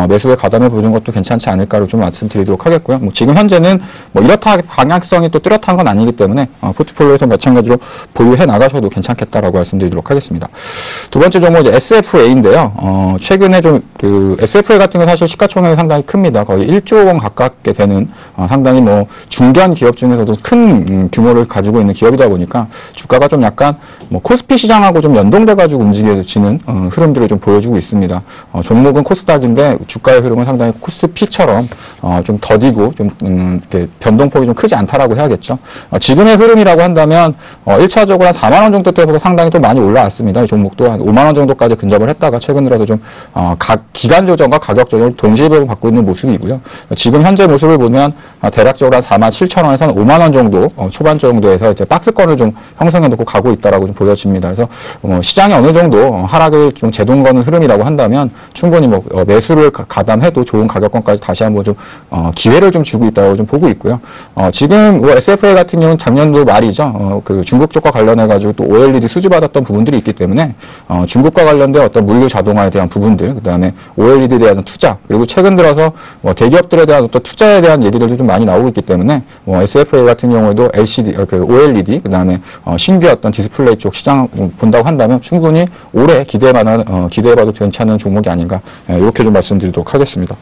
매수에 가담해 보는 것도 괜찮지 않을까로 좀 말씀드리도록 하겠고요. 뭐 지금 현재는 뭐 이렇다 방향성이 또 뚜렷한 건 아니기 때문에 포트폴리오에서 마찬가지로 보유해 나가셔도 괜찮겠다라고 말씀드리도록 하겠습니다. 두 번째 종목 이제 SFA인데요. 최근에 좀 SFA 같은 건 사실 시가총액이 상당히 큽니다. 거의 1조 원 가깝게 되는 상당히 뭐 중견 기업 중에서도 큰 규모를 가지고 있는 기업이다 보니까 주가가 좀 약간 뭐 코스피 시장하고 좀 연동돼 가지고 움직여지는 흐름들을 좀 보여주고 있습니다. 종목은 코스닥인데 주가의 흐름은 상당히 코스피처럼 좀 더디고 좀 이렇게 변동폭이 좀 크지 않다라고 해야겠죠. 지금의 흐름이라고 한다면 1차적으로 한 4만 원 정도 때보다 상당히 또 많이 올라왔습니다. 이 종목도 한 5만 원 정도까지 근접을 했다가 최근 들어서 좀 기간 조정과 가격 조정을 동시에 받고 있는 모습이고요. 지금 현재 모습을 보면 대략적으로 한 47,000원에서 한 5만 원 정도 초반 정도에서 이제 박스권을 좀 형성해 놓고 가고 있다라고 좀 보여집니다. 그래서 시장이 어느 정도 하락을 좀 제동거는 흐름이라고 한다면 충분히 뭐 매수를 가담해도 좋은 가격권까지 다시 한번 좀 기회를 좀 주고 있다고 좀 보고 있고요. 지금 뭐 SFA 같은 경우는 작년도 말이죠. 그 중국 쪽과 관련해 가지고 또 OLED 수주 받았던 부분들이 있기 때문에 중국과 관련된 어떤 물류 자동화에 대한 부분들, 그다음에 OLED에 대한 투자, 그리고 최근 들어서 대기업들에 대한 어떤 투자에 대한 얘기들도 좀 많이 나오고 있기 때문에 SFA 같은 경우에도 LCD, OLED, 그다음에 신규 어떤 디스플레이 쪽 시장 본다고 한다면 충분히 올해 기대해봐도 괜찮은 종목이 아닌가, 이렇게 좀 말씀드리도록 하겠습니다.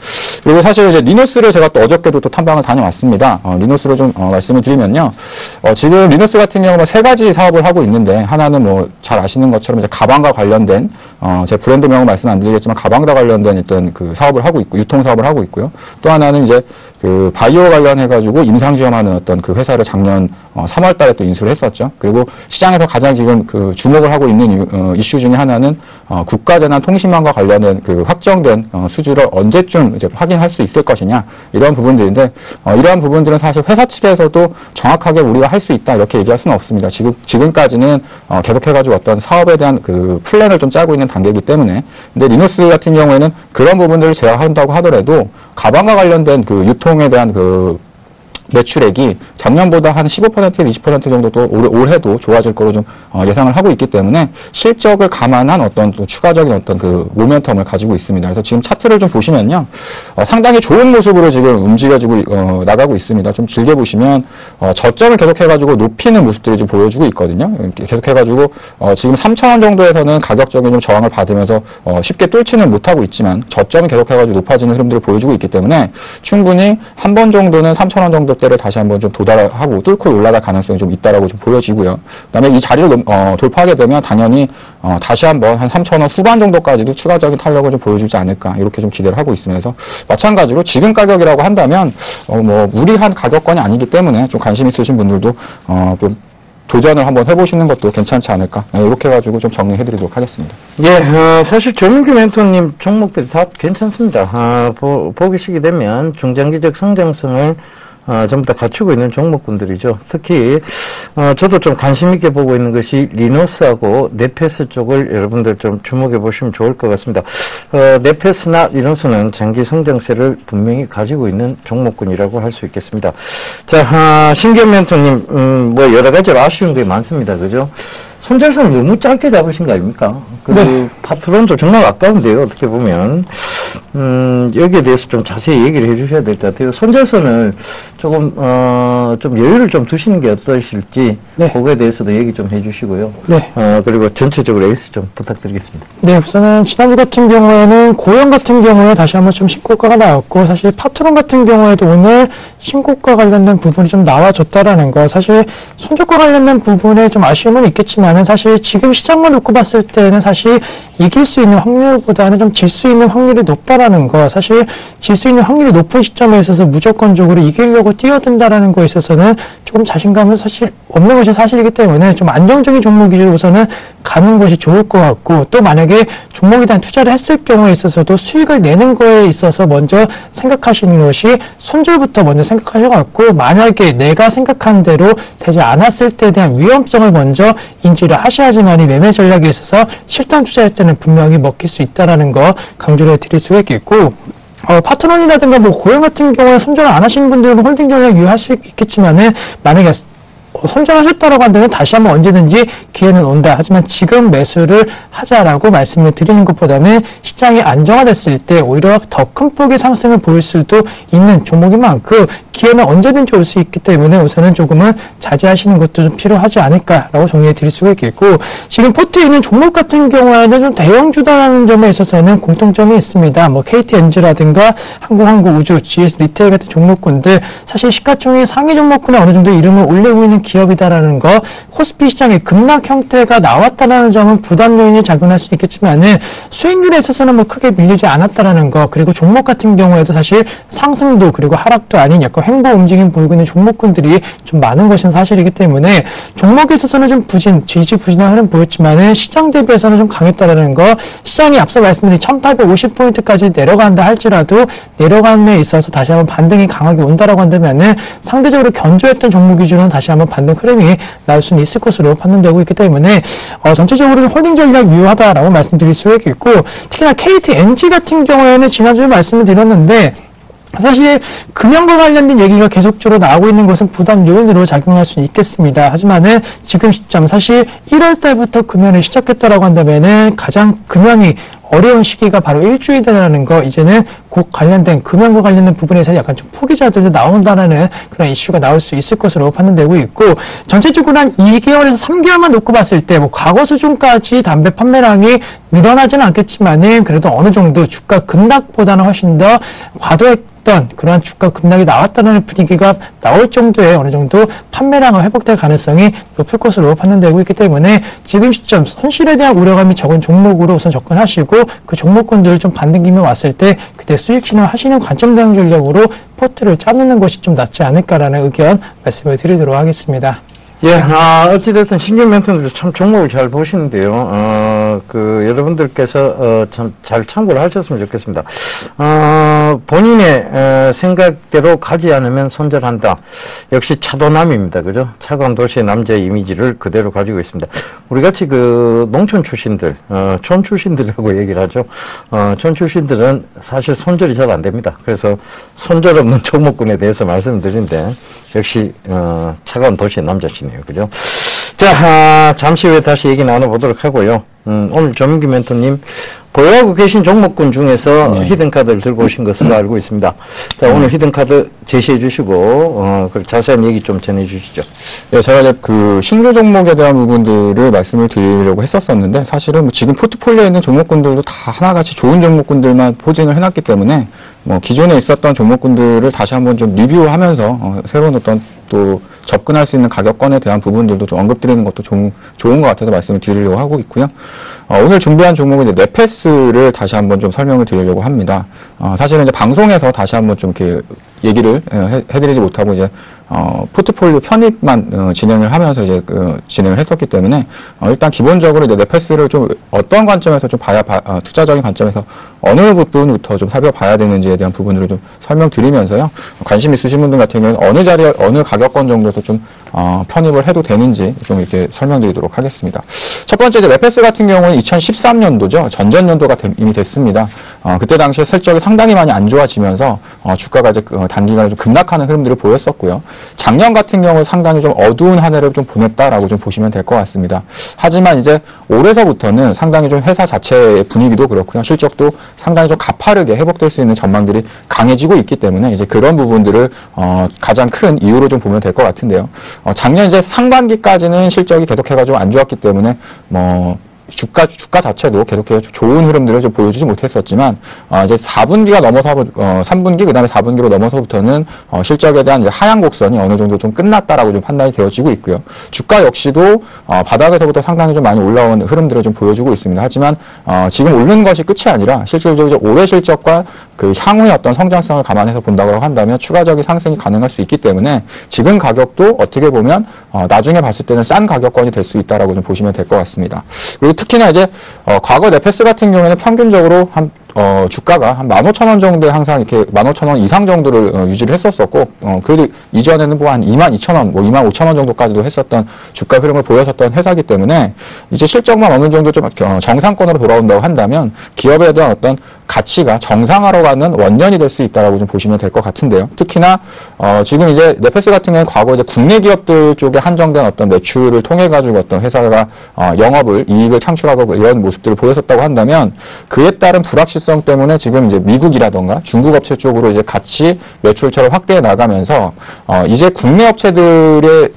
그리고 사실 이제 리노스를 제가 또 어저께도 또 탐방을 다녀왔습니다. 리노스로 좀 말씀을 드리면요, 지금 리노스 같은 경우는 세 가지 사업을 하고 있는데, 하나는 뭐 잘 아시는 것처럼 이제 가방과 관련된 제 브랜드명은 말씀 안 드리겠지만 가방과 관련된 어떤 그 사업을 하고 있고 유통 사업을 하고 있고요. 또 하나는 이제 그 바이오 관련해가지고 임상시험하는 어떤 그 회사를 작년 3월 달에 또 인수를 했었죠. 그리고 시장에서 가장 지금 그 주목을 하고 있는 이슈 중에 하나는 국가재난통신망과 관련된 그 확정된 수주를 언제쯤 이제 확인할 수 있을 것이냐, 이런 부분들인데, 이러한 부분들은 사실 회사 측에서도 정확하게 우리가 할 수 있다 이렇게 얘기할 수는 없습니다. 지금까지는 계속해가지고 어떤 사업에 대한 그 플랜을 좀 짜고 있는 단계이기 때문에. 근데 리노스 같은 경우에는 그런 부분들을 제어한다고 하더라도 가방과 관련된 그 유통에 대한 그 매출액이 작년보다 한 15%에서 20% 정도 또 올해도 좋아질 거로 좀 예상을 하고 있기 때문에 실적을 감안한 어떤 또 추가적인 어떤 그 모멘텀을 가지고 있습니다. 그래서 지금 차트를 좀 보시면요, 상당히 좋은 모습으로 지금 움직여지고 나가고 있습니다. 좀 길게 보시면 저점을 계속해가지고 높이는 모습들이 좀 보여주고 있거든요. 계속해가지고 지금 3,000원 정도에서는 가격적인 좀 저항을 받으면서 쉽게 뚫지는 못하고 있지만 저점이 계속해가지고 높아지는 흐름들을 보여주고 있기 때문에 충분히 한 번 정도는 3,000원 정도 때를 다시 한번 좀 도달하고 뚫고 올라갈 가능성이 좀 있다라고 좀 보여지고요. 그다음에 이 자리를 돌파하게 되면 당연히 다시 한번 한 3,000원 후반 정도까지도 추가적인 탄력을 좀 보여주지 않을까, 이렇게 좀 기대를 하고 있으면서 마찬가지로 지금 가격이라고 한다면 뭐 무리한 가격권이 아니기 때문에 좀 관심 있으신 분들도 좀 도전을 한번 해보시는 것도 괜찮지 않을까, 이렇게 해가지고 좀 정리해드리도록 하겠습니다. 예, 사실 조민규 멘토님 종목들이 다 괜찮습니다. 보시게 되면 중장기적 성장성을 전부 다 갖추고 있는 종목군들이죠. 특히 저도 좀 관심 있게 보고 있는 것이 리노스하고 네페스 쪽을 여러분들 좀 주목해 보시면 좋을 것 같습니다. 네페스나 리노스는 장기 성장세를 분명히 가지고 있는 종목군이라고 할 수 있겠습니다. 자, 신경 멘토님, 뭐 여러 가지로 아쉬운 게 많습니다. 그죠? 손절선을 너무 짧게 잡으신 거 아닙니까? 네. 파트론도 정말 아까운데요, 어떻게 보면. 여기에 대해서 좀 자세히 얘기를 해 주셔야 될 것 같아요. 손절선을 조금, 좀 여유를 좀 두시는 게 어떠실지, 네. 그거에 대해서도 얘기 좀 해 주시고요. 네. 그리고 전체적으로 에이스 좀 부탁드리겠습니다. 네, 우선은 지난주 같은 경우에는 고영 같은 경우에 다시 한번 좀 신고가가 나왔고, 사실 파트론 같은 경우에도 오늘 신고가 관련된 부분이 좀 나와줬다라는 거, 사실 손절가 관련된 부분에 좀 아쉬움은 있겠지만은 사실 지금 시장만 놓고 봤을 때는 사실 이길 수 있는 확률보다는 좀 질 수 있는 확률이 높다라는 거, 사실 질 수 있는 확률이 높은 시점에 있어서 무조건적으로 이기려고 뛰어든다라는 거에 있어서 있어서는 조금 자신감은 사실 없는 것이 사실이기 때문에 좀 안정적인 종목 위주로 우선은 가는 것이 좋을 것 같고, 또 만약에 종목에 대한 투자를 했을 경우에 있어서도 수익을 내는 거에 있어서 먼저 생각하시는 것이 손절부터 먼저 생각하셔 갖고, 만약에 내가 생각한 대로 되지 않았을 때에 대한 위험성을 먼저 인지를 하셔야지만이 매매 전략에 있어서 실전 투자할 때는 분명히 먹힐 수 있다라는 거 강조를 드릴 수가 있겠고, 파트너이라든가 뭐 고용 같은 경우에 손절 안 하시는 분들은 홀딩 전략 유효할 수 있겠지만은, 만약에 손절하셨다라고 한다면 다시 한번 언제든지 기회는 온다. 하지만 지금 매수를 하자라고 말씀을 드리는 것보다는 시장이 안정화됐을 때 오히려 더 큰 폭의 상승을 보일 수도 있는 종목인 만큼 기회는 언제든지 올 수 있기 때문에 우선은 조금은 자제하시는 것도 좀 필요하지 않을까라고 정리해 드릴 수가 있겠고, 지금 포트에 있는 종목 같은 경우에는 좀 대형주다라는 점에 있어서는 공통점이 있습니다. 뭐 KTNG라든가 한국항공우주, GS 리테일 같은 종목군들, 사실 시가총액 상위 종목군에 어느 정도 이름을 올리고 있는 기업이다라는 거, 코스피 시장의 급락 형태가 나왔다라는 점은 부담 요인이 작용할 수 있겠지만은 수익률에 있어서는 뭐 크게 밀리지 않았다라는 거, 그리고 종목 같은 경우에도 사실 상승도 그리고 하락도 아닌 약간 횡보 움직임 보이고 있는 종목군들이 좀 많은 것은 사실이기 때문에 종목에 있어서는 좀 지지부진한 흐름 보였지만은 시장 대비해서는 좀 강했다라는 거, 시장이 앞서 말씀드린 1850포인트까지 내려간다 할지라도 내려감에 있어서 다시 한번 반등이 강하게 온다라고 한다면은 상대적으로 견조했던 종목 위주로는 다시 한번 반등 흐름이 나올 수는 있을 것으로 판단되고 있기 때문에 전체적으로 홀딩 전략 유효하다라고 말씀드릴 수 있겠고, 특히나 KTNG 같은 경우에는 지난주에 말씀을 드렸는데 사실 금연과 관련된 얘기가 계속적으로 나오고 있는 것은 부담 요인으로 작용할 수 있겠습니다. 하지만은 지금 시점 사실 1월 달부터 금연을 시작했다라고 한다면은 가장 금연이 어려운 시기가 바로 일주일이라는 거, 이제는 곧 관련된 금연과 관련된 부분에서 약간 좀 포기자들도 나온다는 그런 이슈가 나올 수 있을 것으로 판단되고 있고, 전체적으로 한 2개월에서 3개월만 놓고 봤을 때 뭐 과거 수준까지 담배 판매량이 늘어나지는 않겠지만은 그래도 어느 정도 주가 급락보다는 훨씬 더 과도했던 그러한 주가 급락이 나왔다는 분위기가 나올 정도의 어느 정도 판매량은 회복될 가능성이 높을 것으로 판단되고 있기 때문에 지금 시점 손실에 대한 우려감이 적은 종목으로 우선 접근하시고, 그 종목군들 좀 반등기면 왔을 때 그때 수익 실현하시는 관점 대응 전략으로 포트를 짜놓는 것이 좀 낫지 않을까라는 의견 말씀을 드리도록 하겠습니다. 예, 어찌됐든 신규 멘토들 참 종목을 잘 보시는데요. 여러분들께서, 참 잘 참고를 하셨으면 좋겠습니다. 본인의, 생각대로 가지 않으면 손절한다. 역시 차도남입니다. 그죠? 차가운 도시의 남자의 이미지를 그대로 가지고 있습니다. 우리 같이 농촌 출신들, 촌 출신들이라고 얘기를 하죠. 촌 출신들은 사실 손절이 잘 안 됩니다. 그래서 손절 없는 종목군에 대해서 말씀을 드린데, 역시, 차가운 도시의 남자시네요. 그죠? 자, 잠시 후에 다시 얘기 나눠보도록 하고요. 오늘 조민규 멘토님, 보유하고 계신 종목군 중에서 히든카드를 들고 오신 것으로 알고 있습니다. 자, 오늘 히든카드 제시해 주시고, 자세한 얘기 좀 전해 주시죠. 네, 제가 이제 신규 종목에 대한 부분들을 말씀을 드리려고 했었었는데, 사실은 뭐 지금 포트폴리오에 있는 종목군들도 다 하나같이 좋은 종목군들만 포진을 해놨기 때문에, 뭐 기존에 있었던 종목군들을 다시 한번 좀 리뷰하면서, 새로운 어떤 또 접근할 수 있는 가격권에 대한 부분들도 좀 언급드리는 것도 좋은 것 같아서 말씀을 드리려고 하고 있고요. 오늘 준비한 종목은 이제 넷패스를 다시 한번 좀 설명을 드리려고 합니다. 사실은 이제 방송에서 다시 한번 좀 이렇게 얘기를 해드리지 못하고 이제 포트폴리오 편입만 진행을 하면서 이제 진행을 했었기 때문에 일단 기본적으로 이제 넷패스를 좀 어떤 관점에서 좀 투자적인 관점에서 어느 부분부터 좀 살펴봐야 되는지에 대한 부분들을 좀 설명드리면서요. 관심 있으신 분들 같은 경우는 어느 자리에 어느 가격권 정도에서 좀 편입을 해도 되는지 좀 이렇게 설명드리도록 하겠습니다. 첫 번째 이제 넷패스 같은 경우는 2013년도죠. 전전년도가 이미 됐습니다. 그때 당시에 실적이 상당히 많이 안 좋아지면서 주가가 이제 단기간에 좀 급락하는 흐름들을 보였었고요. 작년 같은 경우는 상당히 좀 어두운 한 해를 좀 보냈다라고 좀 보시면 될 것 같습니다. 하지만 이제 올해서부터는 상당히 좀 회사 자체의 분위기도 그렇고요. 실적도 상당히 좀 가파르게 회복될 수 있는 전망들이 강해지고 있기 때문에 이제 그런 부분들을 가장 큰 이유로 좀 보면 될 것 같은데요. 작년 이제 상반기까지는 실적이 계속해가지고 안 좋았기 때문에 주가 자체도 계속해서 좋은 흐름들을 좀 보여주지 못했었지만, 이제 4분기가 넘어서, 3분기, 그 다음에 4분기로 넘어서부터는, 실적에 대한 이제 하향 곡선이 어느 정도 좀 끝났다라고 좀 판단이 되어지고 있고요. 주가 역시도, 바닥에서부터 상당히 좀 많이 올라온 흐름들을 좀 보여주고 있습니다. 하지만, 지금 오르는 것이 끝이 아니라, 실질적으로 올해 실적과 그 향후의 어떤 성장성을 감안해서 본다고 한다면 추가적인 상승이 가능할 수 있기 때문에 지금 가격도 어떻게 보면 나중에 봤을 때는 싼 가격권이 될 수 있다라고 좀 보시면 될 것 같습니다. 그리고 특히나 이제 과거 네페스 같은 경우에는 평균적으로 주가가 한 15,000원 정도에 항상 이렇게 15,000원 이상 정도를 유지를 했었었고, 그래도 이전에는 뭐 한 22,000원, 뭐 25,000원 정도까지도 했었던 주가 흐름을 보였었던 회사이기 때문에 이제 실적만 어느 정도 좀 정상권으로 돌아온다고 한다면 기업에 대한 어떤 가치가 정상화로 가는 원년이 될 수 있다라고 좀 보시면 될 것 같은데요. 특히나 지금 이제 네페스 같은 경우는 과거 이제 국내 기업들 쪽에 한정된 어떤 매출을 통해 가지고 어떤 회사가 영업을 이익을 창출하고 이런 모습들을 보였었다고 한다면 그에 따른 불확실성 때문에 지금 이제 미국이라던가 중국 업체 쪽으로 이제 같이 매출처를 확대해 나가면서 이제 국내 업체들의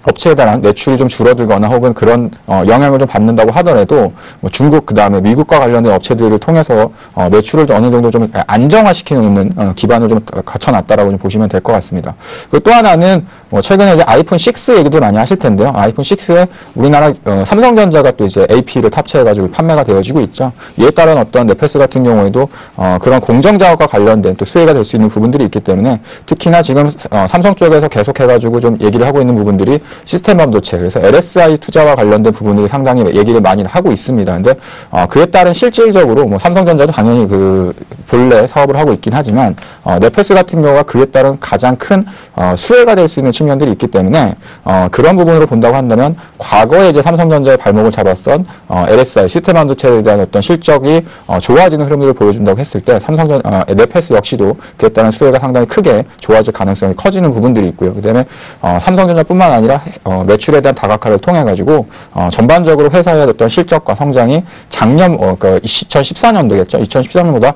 업체에 대한 매출이 좀 줄어들거나 혹은 그런 영향을 좀 받는다고 하더라도 뭐 중국 그다음에 미국과 관련된 업체들을 통해서 매출을 어느 정도 좀 안정화시키는 기반을 좀 갖춰놨다라고 좀 보시면 될 것 같습니다. 그리고 또 하나는 뭐 최근에 이제 아이폰 6 얘기도 많이 하실 텐데요. 아이폰 6에 우리나라 삼성전자가 또 이제 AP를 탑재해가지고 판매가 되어지고 있죠. 이에 따른 어떤 네페스 같은 경우에도 그런 공정 작업과 관련된 또 수혜가 될 수 있는 부분들이 있기 때문에 특히나 지금 삼성 쪽에서 계속해가지고 좀 얘기를 하고 있는 부분들이 시스템 반도체, 그래서 LSI 투자와 관련된 부분들이 상당히 얘기를 많이 하고 있습니다. 근데 그에 따른 실질적으로 뭐 삼성전자도 당연히 그 본래 사업을 하고 있긴 하지만 네페스 같은 경우가 그에 따른 가장 큰 수혜가 될 수 있는 측면들이 있기 때문에 그런 부분으로 본다고 한다면 과거에 이제 삼성전자의 발목을 잡았던 LSI 시스템 반도체에 대한 어떤 실적이 좋아지는 흐름들을 보여준다고 했을 때 네페스 역시도 그에 따른 수혜가 상당히 크게 좋아질 가능성이 커지는 부분들이 있고요. 그다음에 삼성전자뿐만 아니라 매출에 대한 다각화를 통해 가지고 전반적으로 회사의 어떤 실적과 성장이 작년 2014년도겠죠. 2013년보다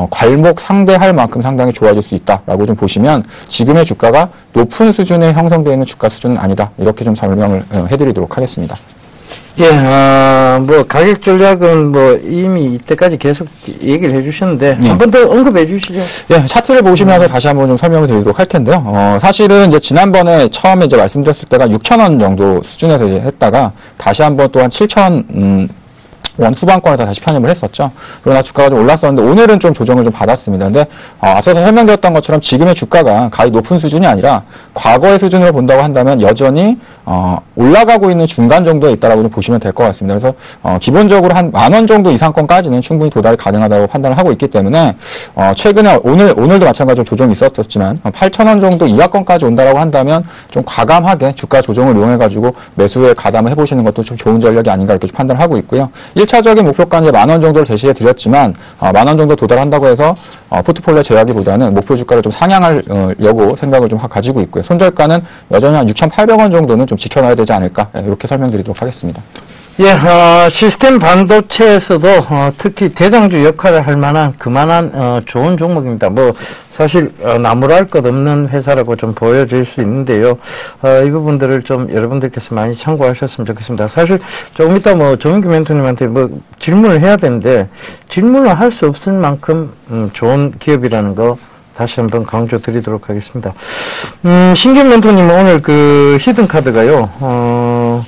괄목 상대할 만큼 상당히 좋아질 수 있다라고 좀 보시면 지금의 주가가 높은 수준에 형성되어 있는 주가 수준은 아니다. 이렇게 좀 설명을 해드리도록 하겠습니다. 예, 뭐 가격 전략은 뭐 이미 이때까지 계속 얘기를 해주셨는데 한 번 더 언급해 주시죠. 예, 차트를 보시면서 다시 한번 좀 설명을 드리도록 할 텐데요. 사실은 이제 지난번에 처음에 이제 말씀드렸을 때가 6,000원 정도 수준에서 이제 했다가 다시 한번 또한 7,000원 후반권에다 다시 편입을 했었죠. 그러나 주가가 좀 올랐었는데 오늘은 좀 조정을 좀 받았습니다. 근데 앞서서 설명드렸던 것처럼 지금의 주가가 가히 높은 수준이 아니라 과거의 수준으로 본다고 한다면 여전히 올라가고 있는 중간 정도에 있다라고 좀 보시면 될 것 같습니다. 그래서 기본적으로 한 10,000원 정도 이상권까지는 충분히 도달이 가능하다고 판단을 하고 있기 때문에 최근에 오늘도 마찬가지로 조정이 있었지만 8,000원 정도 이하권까지 온다라고 한다면 좀 과감하게 주가 조정을 이용해가지고 매수에 가담을 해보시는 것도 좀 좋은 전략이 아닌가 이렇게 판단을 하고 있고요. 1차적인 목표가 이제 10,000원 정도를 제시해 드렸지만 10,000원 정도 도달한다고 해서 포트폴리오 제약이보다는 목표 주가를 좀 상향하려고 생각을 좀 가지고 있고요. 손절가는 여전히 한 6,800원 정도는 좀 지켜놔야 되지 않을까 이렇게 설명드리도록 하겠습니다. 예, 시스템 반도체에서도 특히 대장주 역할을 할 만한 그만한 좋은 종목입니다. 뭐 사실 나무랄 것 없는 회사라고 좀 보여질 수 있는데요. 이 부분들을 좀 여러분들께서 많이 참고하셨으면 좋겠습니다. 사실 조금 이따 뭐 조민규 멘토님한테 뭐 질문을 해야 되는데 질문을 할 수 없을 만큼 좋은 기업이라는 거 다시 한번 강조 드리도록 하겠습니다. 신규 멘토님 오늘 그 히든 카드가요.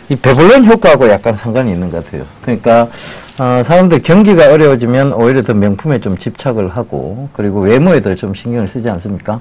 이 배불런 효과하고 약간 상관이 있는 것 같아요. 그러니까 사람들 경기가 어려워지면 오히려 더 명품에 좀 집착을 하고 그리고 외모에도 좀 신경을 쓰지 않습니까?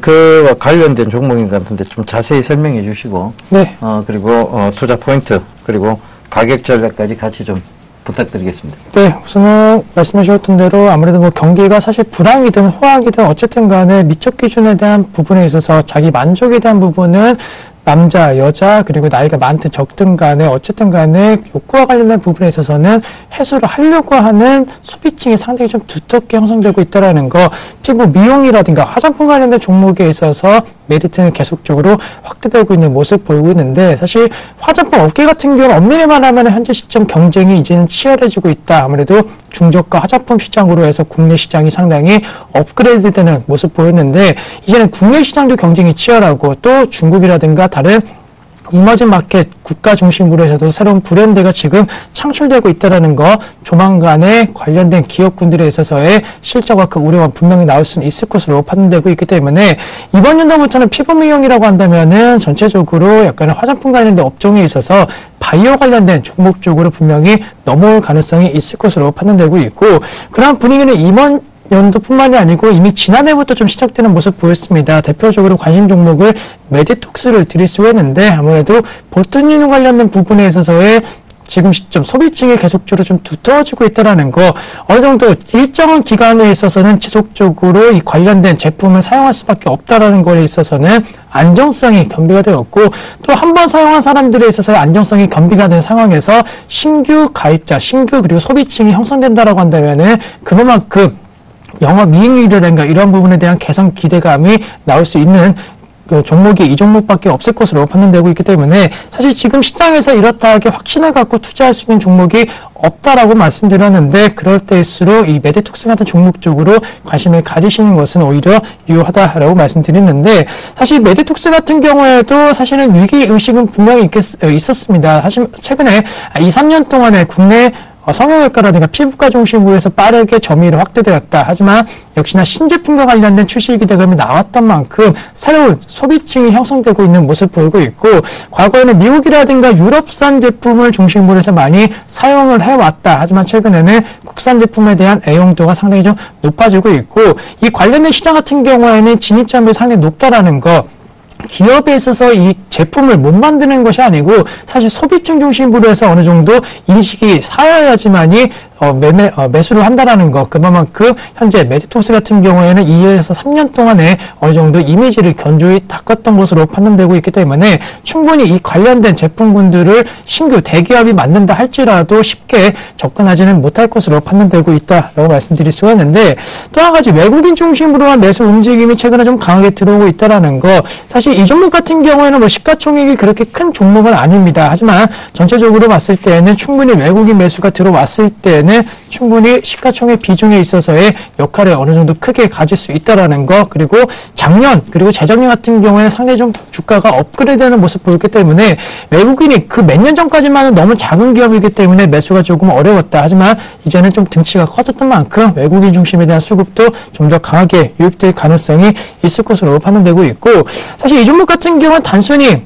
그와 관련된 종목인 것 같은데 좀 자세히 설명해 주시고 네. 그리고 투자 포인트 그리고 가격 전략까지 같이 좀 부탁드리겠습니다. 네, 우선은 말씀해 주셨던 대로 아무래도 뭐 경기가 사실 불황이든 호황이든 어쨌든 간에 미적 기준에 대한 부분에 있어서 자기 만족에 대한 부분은 남자, 여자, 그리고 나이가 많든 적든 간에 어쨌든 간에 욕구와 관련된 부분에 있어서는 해소를 하려고 하는 소비층이 상당히 좀 두텁게 형성되고 있다는 거, 피부 미용이라든가 화장품 관련된 종목에 있어서 메리트는 계속적으로 확대되고 있는 모습 보이고 있는데 사실 화장품 업계 같은 경우는 엄밀히만 하면 현재 시점 경쟁이 이제는 치열해지고 있다. 아무래도 중저가 화장품 시장으로 해서 국내 시장이 상당히 업그레이드되는 모습 보였는데 이제는 국내 시장도 경쟁이 치열하고 또 중국이라든가 다른 이머징 마켓 국가 중심으로 해서도 새로운 브랜드가 지금 창출되고 있다는 거, 조만간에 관련된 기업군들에 있어서의 실적과 그 우려가 분명히 나올 수는 있을 것으로 판단되고 있기 때문에 이번 연도부터는 피부 미용이라고 한다면은 전체적으로 약간의 화장품 관련된 업종에 있어서 바이오 관련된 종목 쪽으로 분명히 넘어올 가능성이 있을 것으로 판단되고 있고, 그러한 분위기는 이번 연도뿐만이 아니고 이미 지난해부터 좀 시작되는 모습 보였습니다. 대표적으로 관심 종목을 메디톡스를 드릴 수가 있는데, 아무래도 보트닌 관련된 부분에 있어서의 지금 시점 소비층이 계속적으로 좀 두터워지고 있다는 거, 어느 정도 일정한 기간에 있어서는 지속적으로 이 관련된 제품을 사용할 수밖에 없다라는 거에 있어서는 안정성이 겸비가 되었고, 또 한 번 사용한 사람들에 있어서의 안정성이 겸비가 된 상황에서 신규 가입자, 신규 그리고 소비층이 형성된다라고 한다면은 그만큼 영업이익률이라든가 이런 부분에 대한 개선 기대감이 나올 수 있는 그 종목이 이 종목밖에 없을 것으로 판단되고 있기 때문에, 사실 지금 시장에서 이렇다하게 확신을 갖고 투자할 수 있는 종목이 없다라고 말씀드렸는데, 그럴 때일수록 이 메디톡스 같은 종목 쪽으로 관심을 가지시는 것은 오히려 유효하다라고 말씀드렸는데, 사실 메디톡스 같은 경우에도 사실은 위기의식은 분명히 있었습니다. 사실 최근에 2, 3년 동안에 국내 성형외과라든가 피부과 중심으로 해서 빠르게 점유율이 확대되었다. 하지만 역시나 신제품과 관련된 출시 기대감이 나왔던 만큼 새로운 소비층이 형성되고 있는 모습 보이고 있고, 과거에는 미국이라든가 유럽산 제품을 중심으로 해서 많이 사용을 해왔다. 하지만 최근에는 국산 제품에 대한 애용도가 상당히 좀 높아지고 있고, 이 관련된 시장 같은 경우에는 진입장벽이 상당히 높다라는 거, 기업에 있어서 이 제품을 못 만드는 것이 아니고 사실 소비층 중심으로 해서 어느 정도 인식이 쌓여야지만이 매수를 한다라는 거, 그만큼 현재 메디톡스 같은 경우에는 2에서 3년 동안에 어느 정도 이미지를 견조히 닦았던 것으로 판단되고 있기 때문에 충분히 이 관련된 제품군들을 신규 대기업이 만든다 할지라도 쉽게 접근하지는 못할 것으로 판단되고 있다라고 말씀드릴 수가 있는데, 또 한 가지 외국인 중심으로 한 매수 움직임이 최근에 좀 강하게 들어오고 있다라는 거, 사실 이 종목 같은 경우에는 뭐 시가총액이 그렇게 큰 종목은 아닙니다. 하지만 전체적으로 봤을 때는 충분히 외국인 매수가 들어왔을 때는 충분히 시가총액 비중에 있어서의 역할을 어느 정도 크게 가질 수 있다라는 거, 그리고 작년 그리고 재작년 같은 경우에는 상당히 좀 주가가 업그레이드되는 모습 보였기 때문에 외국인이 그 몇 년 전까지만은 너무 작은 기업이기 때문에 매수가 조금 어려웠다. 하지만 이제는 좀 등치가 커졌던 만큼 외국인 중심에 대한 수급도 좀 더 강하게 유입될 가능성이 있을 것으로 판단되고 있고, 사실 이 종목 같은 경우는 단순히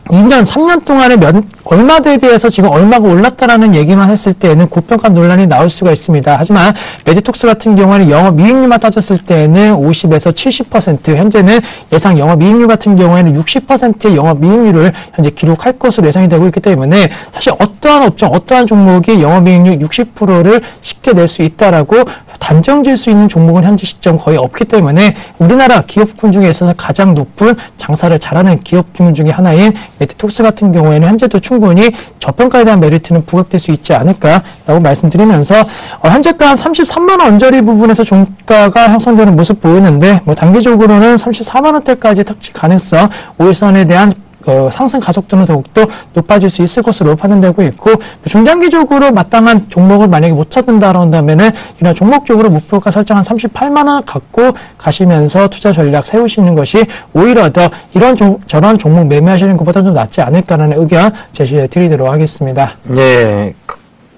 2년, 3년 동안에 얼마 대비해서 지금 얼마가 올랐다라는 얘기만 했을 때에는 고평가 논란이 나올 수가 있습니다. 하지만 메디톡스 같은 경우에는 영업이익률만 따졌을 때는 50에서 70%, 현재는 예상 영업이익률 같은 경우에는 60%의 영업이익률을 현재 기록할 것으로 예상이 되고 있기 때문에, 사실 어떠한 업종, 어떠한 종목이 영업이익률 60%를 쉽게 낼 수 있다라고 단정 지을 수 있는 종목은 현재 시점 거의 없기 때문에, 우리나라 기업군 중에 있어서 가장 높은 장사를 잘하는 기업군 중에 하나인 메디톡스 같은 경우에는 현재도 충분히 저평가에 대한 메리트는 부각될 수 있지 않을까라고 말씀드리면서, 현재가 한 33만원 언저리 부분에서 종가가 형성되는 모습 보이는데, 뭐 단기적으로는 34만원대까지 턱지 가능성, 5일선에 대한 상승 가속도는 더욱더 높아질 수 있을 것으로 판단되고 있고, 중장기적으로 마땅한 종목을 만약에 못 찾는다라고 한다면은 이런 종목적으로 목표가 설정한 38만원 갖고 가시면서 투자 전략 세우시는 것이 오히려 더 저런 종목 매매하시는 것보다 좀 낫지 않을까라는 의견 제시해 드리도록 하겠습니다. 네.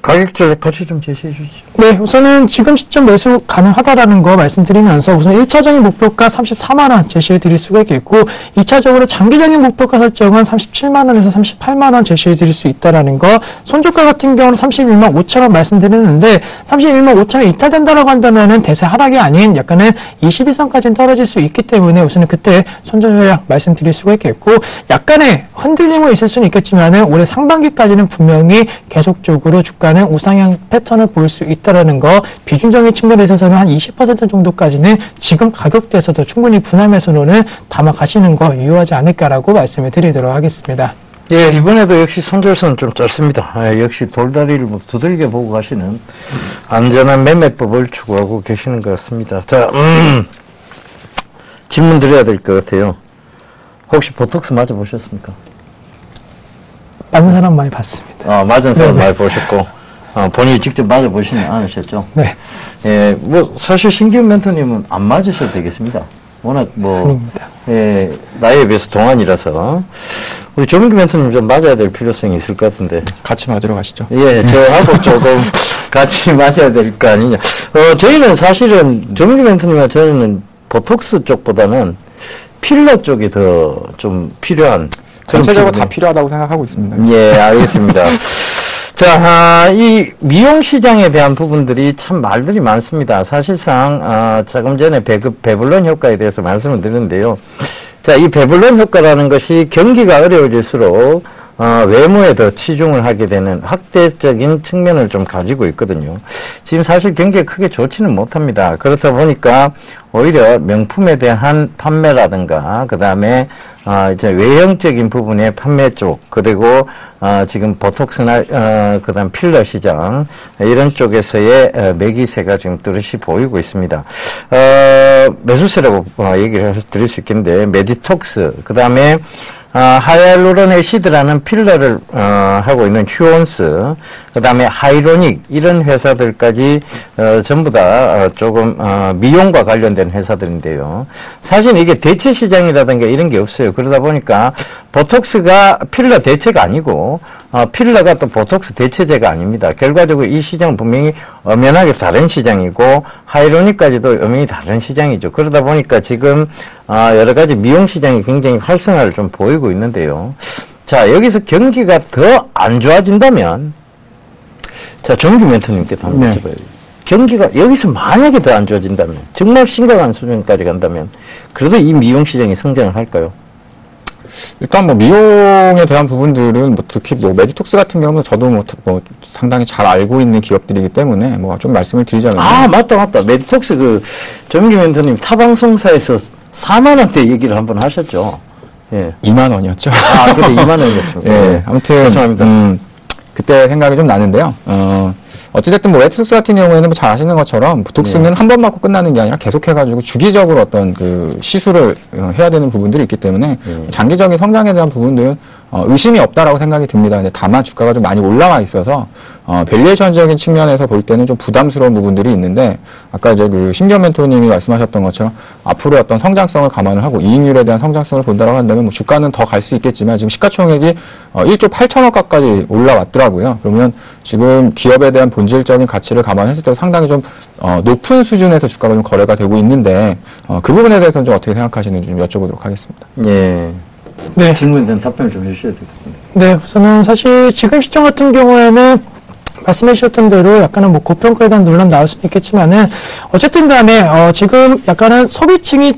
가격적 같이 좀 제시해 주시죠. 네, 우선은 지금 시점 매수 가능하다라는 거 말씀드리면서, 우선 1차적인 목표가 34만원 제시해 드릴 수가 있겠고, 2차적으로 장기적인 목표가 설정은 37만원에서 38만원 제시해 드릴 수 있다라는 거, 손저가 같은 경우는 31만 5천원 말씀드렸는데, 31만 5천원 이탈된다라고 한다면은 대세 하락이 아닌 약간은 21선까지는 떨어질 수 있기 때문에 우선은 그때 손절 전략 말씀드릴 수가 있겠고, 약간의 흔들림은 있을 수는 있겠지만은 올해 상반기까지는 분명히 계속적으로 주가는 우상향 패턴을 보일 수 있다라는 거, 비중적인 측면에 있어서는 한 20% 정도까지는 지금 가격대에서도 충분히 분할 매수로는 담아 가시는 거 유효하지 않을까라고 말씀을 드리도록 하겠습니다. 예, 이번에도 역시 손절선 좀 짧습니다. 역시 돌다리를 두들겨 보고 가시는 안전한 매매법을 추구하고 계시는 것 같습니다. 자, 질문 드려야 될 것 같아요. 혹시 보톡스 맞아보셨습니까? 맞는 사람 많이 봤습니다. 맞은 사람 네네. 많이 보셨고, 본인이 직접 맞아보시는 않으셨죠? 네. 예, 사실 신기훈 멘토님은 안 맞으셔도 되겠습니다. 워낙 아닙니다. 예, 나이에 비해서 동안이라서. 우리 조민규 멘토님 좀 맞아야 될 필요성이 있을 것 같은데. 같이 맞으러 가시죠. 예, 저하고 조금 같이 맞아야 될 거 아니냐. 저희는 사실은 조민규 멘토님과 저희는 보톡스 쪽보다는 필러 쪽이 더 좀 필요한. 전체적으로 다 필요하다고 생각하고 있습니다. 예, 알겠습니다. 자, 이 미용 시장에 대한 부분들이 참 말들이 많습니다. 사실상, 조금 전에 배불런 효과에 대해서 말씀을 드렸는데요. 자, 이 배불런 효과라는 것이 경기가 어려워질수록 외모에 더 치중을 하게 되는 확대적인 측면을 좀 가지고 있거든요. 지금 사실 경기가 크게 좋지는 못합니다. 그렇다 보니까 오히려 명품에 대한 판매라든가, 그 다음에 이제 외형적인 부분의 판매 쪽, 그리고 지금 보톡스나 그 다음 필러 시장 이런 쪽에서의 매기세가 지금 뚜렷이 보이고 있습니다. 매수세라고 얘기를 드릴 수 있겠는데, 메디톡스, 그 다음에 하이알루론 애시드라는 필러를 하고 있는 휴온스, 그 다음에 하이로닉 이런 회사들까지 전부 다 조금 미용과 관련된 회사들인데요. 사실 이게 대체 시장이라든가 이런 게 없어요. 그러다 보니까 보톡스가 필러 대체가 아니고 필러가 또 보톡스 대체제가 아닙니다. 결과적으로 이 시장은 분명히 엄연하게 다른 시장이고 하이로닉까지도 엄연히 다른 시장이죠. 그러다 보니까 지금 여러 가지 미용 시장이 굉장히 활성화를 좀 보이고 있는데요. 자, 여기서 경기가 더 안 좋아진다면, 자, 정규 멘토님께서 한번 여쭤봐요. 경기가 여기서 만약에 더 안 좋아진다면, 정말 심각한 수준까지 간다면, 그래도 이 미용 시장이 성장을 할까요? 일단 뭐 미용에 대한 부분들은 뭐 특히 뭐 메디톡스 같은 경우는 저도 뭐 상당히 잘 알고 있는 기업들이기 때문에 뭐 좀 말씀을 드리자면. 맞다. 메디톡스 정규 멘토님 타방송사에서 4만 원대 얘기를 한번 하셨죠. 예. 2만 원이었죠. 그래 2만 원이었습니다. 예. 아무튼 죄송합니다. 그때 생각이 좀 나는데요. 어찌됐든 뭐 메디톡스 같은 경우에는 뭐 잘 아시는 것처럼 보톡스는 한 번 맞고 끝나는 게 아니라 계속해가지고 주기적으로 어떤 그 시술을 해야 되는 부분들이 있기 때문에 장기적인 성장에 대한 부분들은 의심이 없다라고 생각이 듭니다. 근데 다만 주가가 좀 많이 올라와 있어서 밸류에이션적인 측면에서 볼 때는 좀 부담스러운 부분들이 있는데, 아까 이제 그 신경 멘토님이 말씀하셨던 것처럼 앞으로 어떤 성장성을 감안을 하고 이익률에 대한 성장성을 본다라고 한다면 뭐 주가는 더 갈 수 있겠지만 지금 시가총액이 1조 8천억 가까이 올라왔더라고요. 그러면 지금 기업에 대한 본질적인 가치를 감안했을 때 상당히 좀 높은 수준에서 주가가 좀 거래가 되고 있는데 그 부분에 대해서는 좀 어떻게 생각하시는지 좀 여쭤보도록 하겠습니다. 예. 네. 질문에 대한 답변을 좀 해주셔야 될 것 같습니다. 네, 우선은 사실 지금 시점 같은 경우에는 말씀해 주셨던 대로 약간은 뭐 고평가에 대한 논란 나올 수는 있겠지만은 어쨌든 간에 지금 약간은 소비층을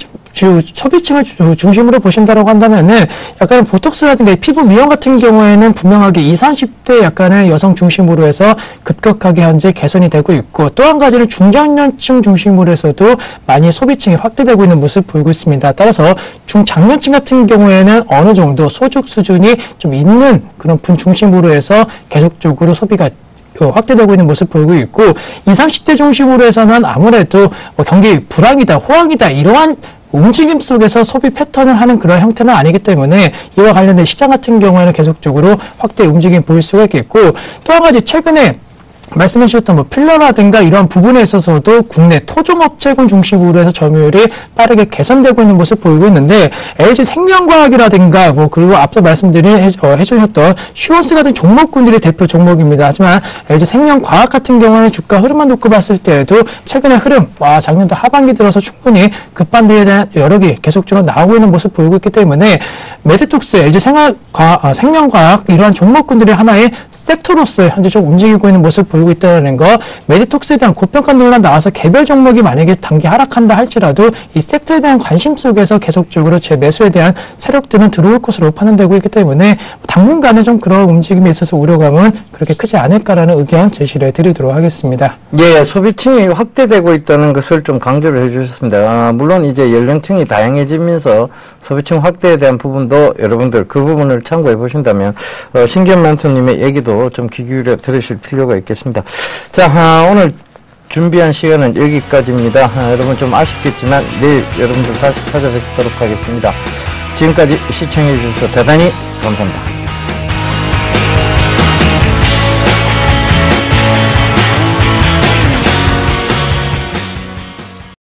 중심으로 보신다라고 한다면은 약간은 보톡스라든가 피부 미용 같은 경우에는 분명하게 20, 30대 약간은 여성 중심으로 해서 급격하게 현재 개선이 되고 있고, 또 한 가지는 중장년층 중심으로 해서도 많이 소비층이 확대되고 있는 모습을 보이고 있습니다. 따라서 중장년층 같은 경우에는 어느 정도 소득 수준이 좀 있는 그런 분 중심으로 해서 계속적으로 소비가 확대되고 있는 모습 보이고 있고, 20, 30대 중심으로 해서는 아무래도 경기 불황이다, 호황이다 이러한 움직임 속에서 소비 패턴을 하는 그런 형태는 아니기 때문에 이와 관련된 시장 같은 경우에는 계속적으로 확대 움직임 보일 수가 있겠고, 또 한 가지 최근에 말씀해 주셨던 뭐 필러라든가 이러한 부분에 있어서도 국내 토종업체군 중심으로 해서 점유율이 빠르게 개선되고 있는 모습 보이고 있는데, LG 생명과학이라든가 뭐 그리고 앞서 해주셨던 휴원스 같은 종목군들이 대표 종목입니다. 하지만 LG 생명과학 같은 경우는 주가 흐름만 놓고 봤을 때에도 최근의 흐름, 작년도 하반기 들어서 충분히 급반등에 대한 여력이 계속적으로 나오고 있는 모습 보이고 있기 때문에 메디톡스, LG 생명과학 이러한 종목군들이 하나의 섹터로서 현재 좀 움직이고 있는 모습 보이고 있다는 거, 메디톡스에 대한 고평가 논란 나와서 개별 종목이 만약에 단기 하락한다 할지라도 이 섹터에 대한 관심 속에서 계속적으로 재매수에 대한 세력들은 들어올 것으로 판단되고 있기 때문에 당분간은 좀 그런 움직임에 있어서 우려감은 그렇게 크지 않을까라는 의견 제시를 드리도록 하겠습니다. 예, 소비층이 확대되고 있다는 것을 좀 강조를 해주셨습니다. 물론 이제 연령층이 다양해지면서 소비층 확대에 대한 부분도 여러분들 그 부분을 참고해 보신다면 신경 멘토님의 얘기도 좀 귀 기울여 들으실 필요가 있겠습니다. 자, 오늘 준비한 시간은 여기까지입니다. 여러분 좀 아쉽겠지만 내일 여러분들 다시 찾아뵙도록 하겠습니다. 지금까지 시청해 주셔서 대단히 감사합니다.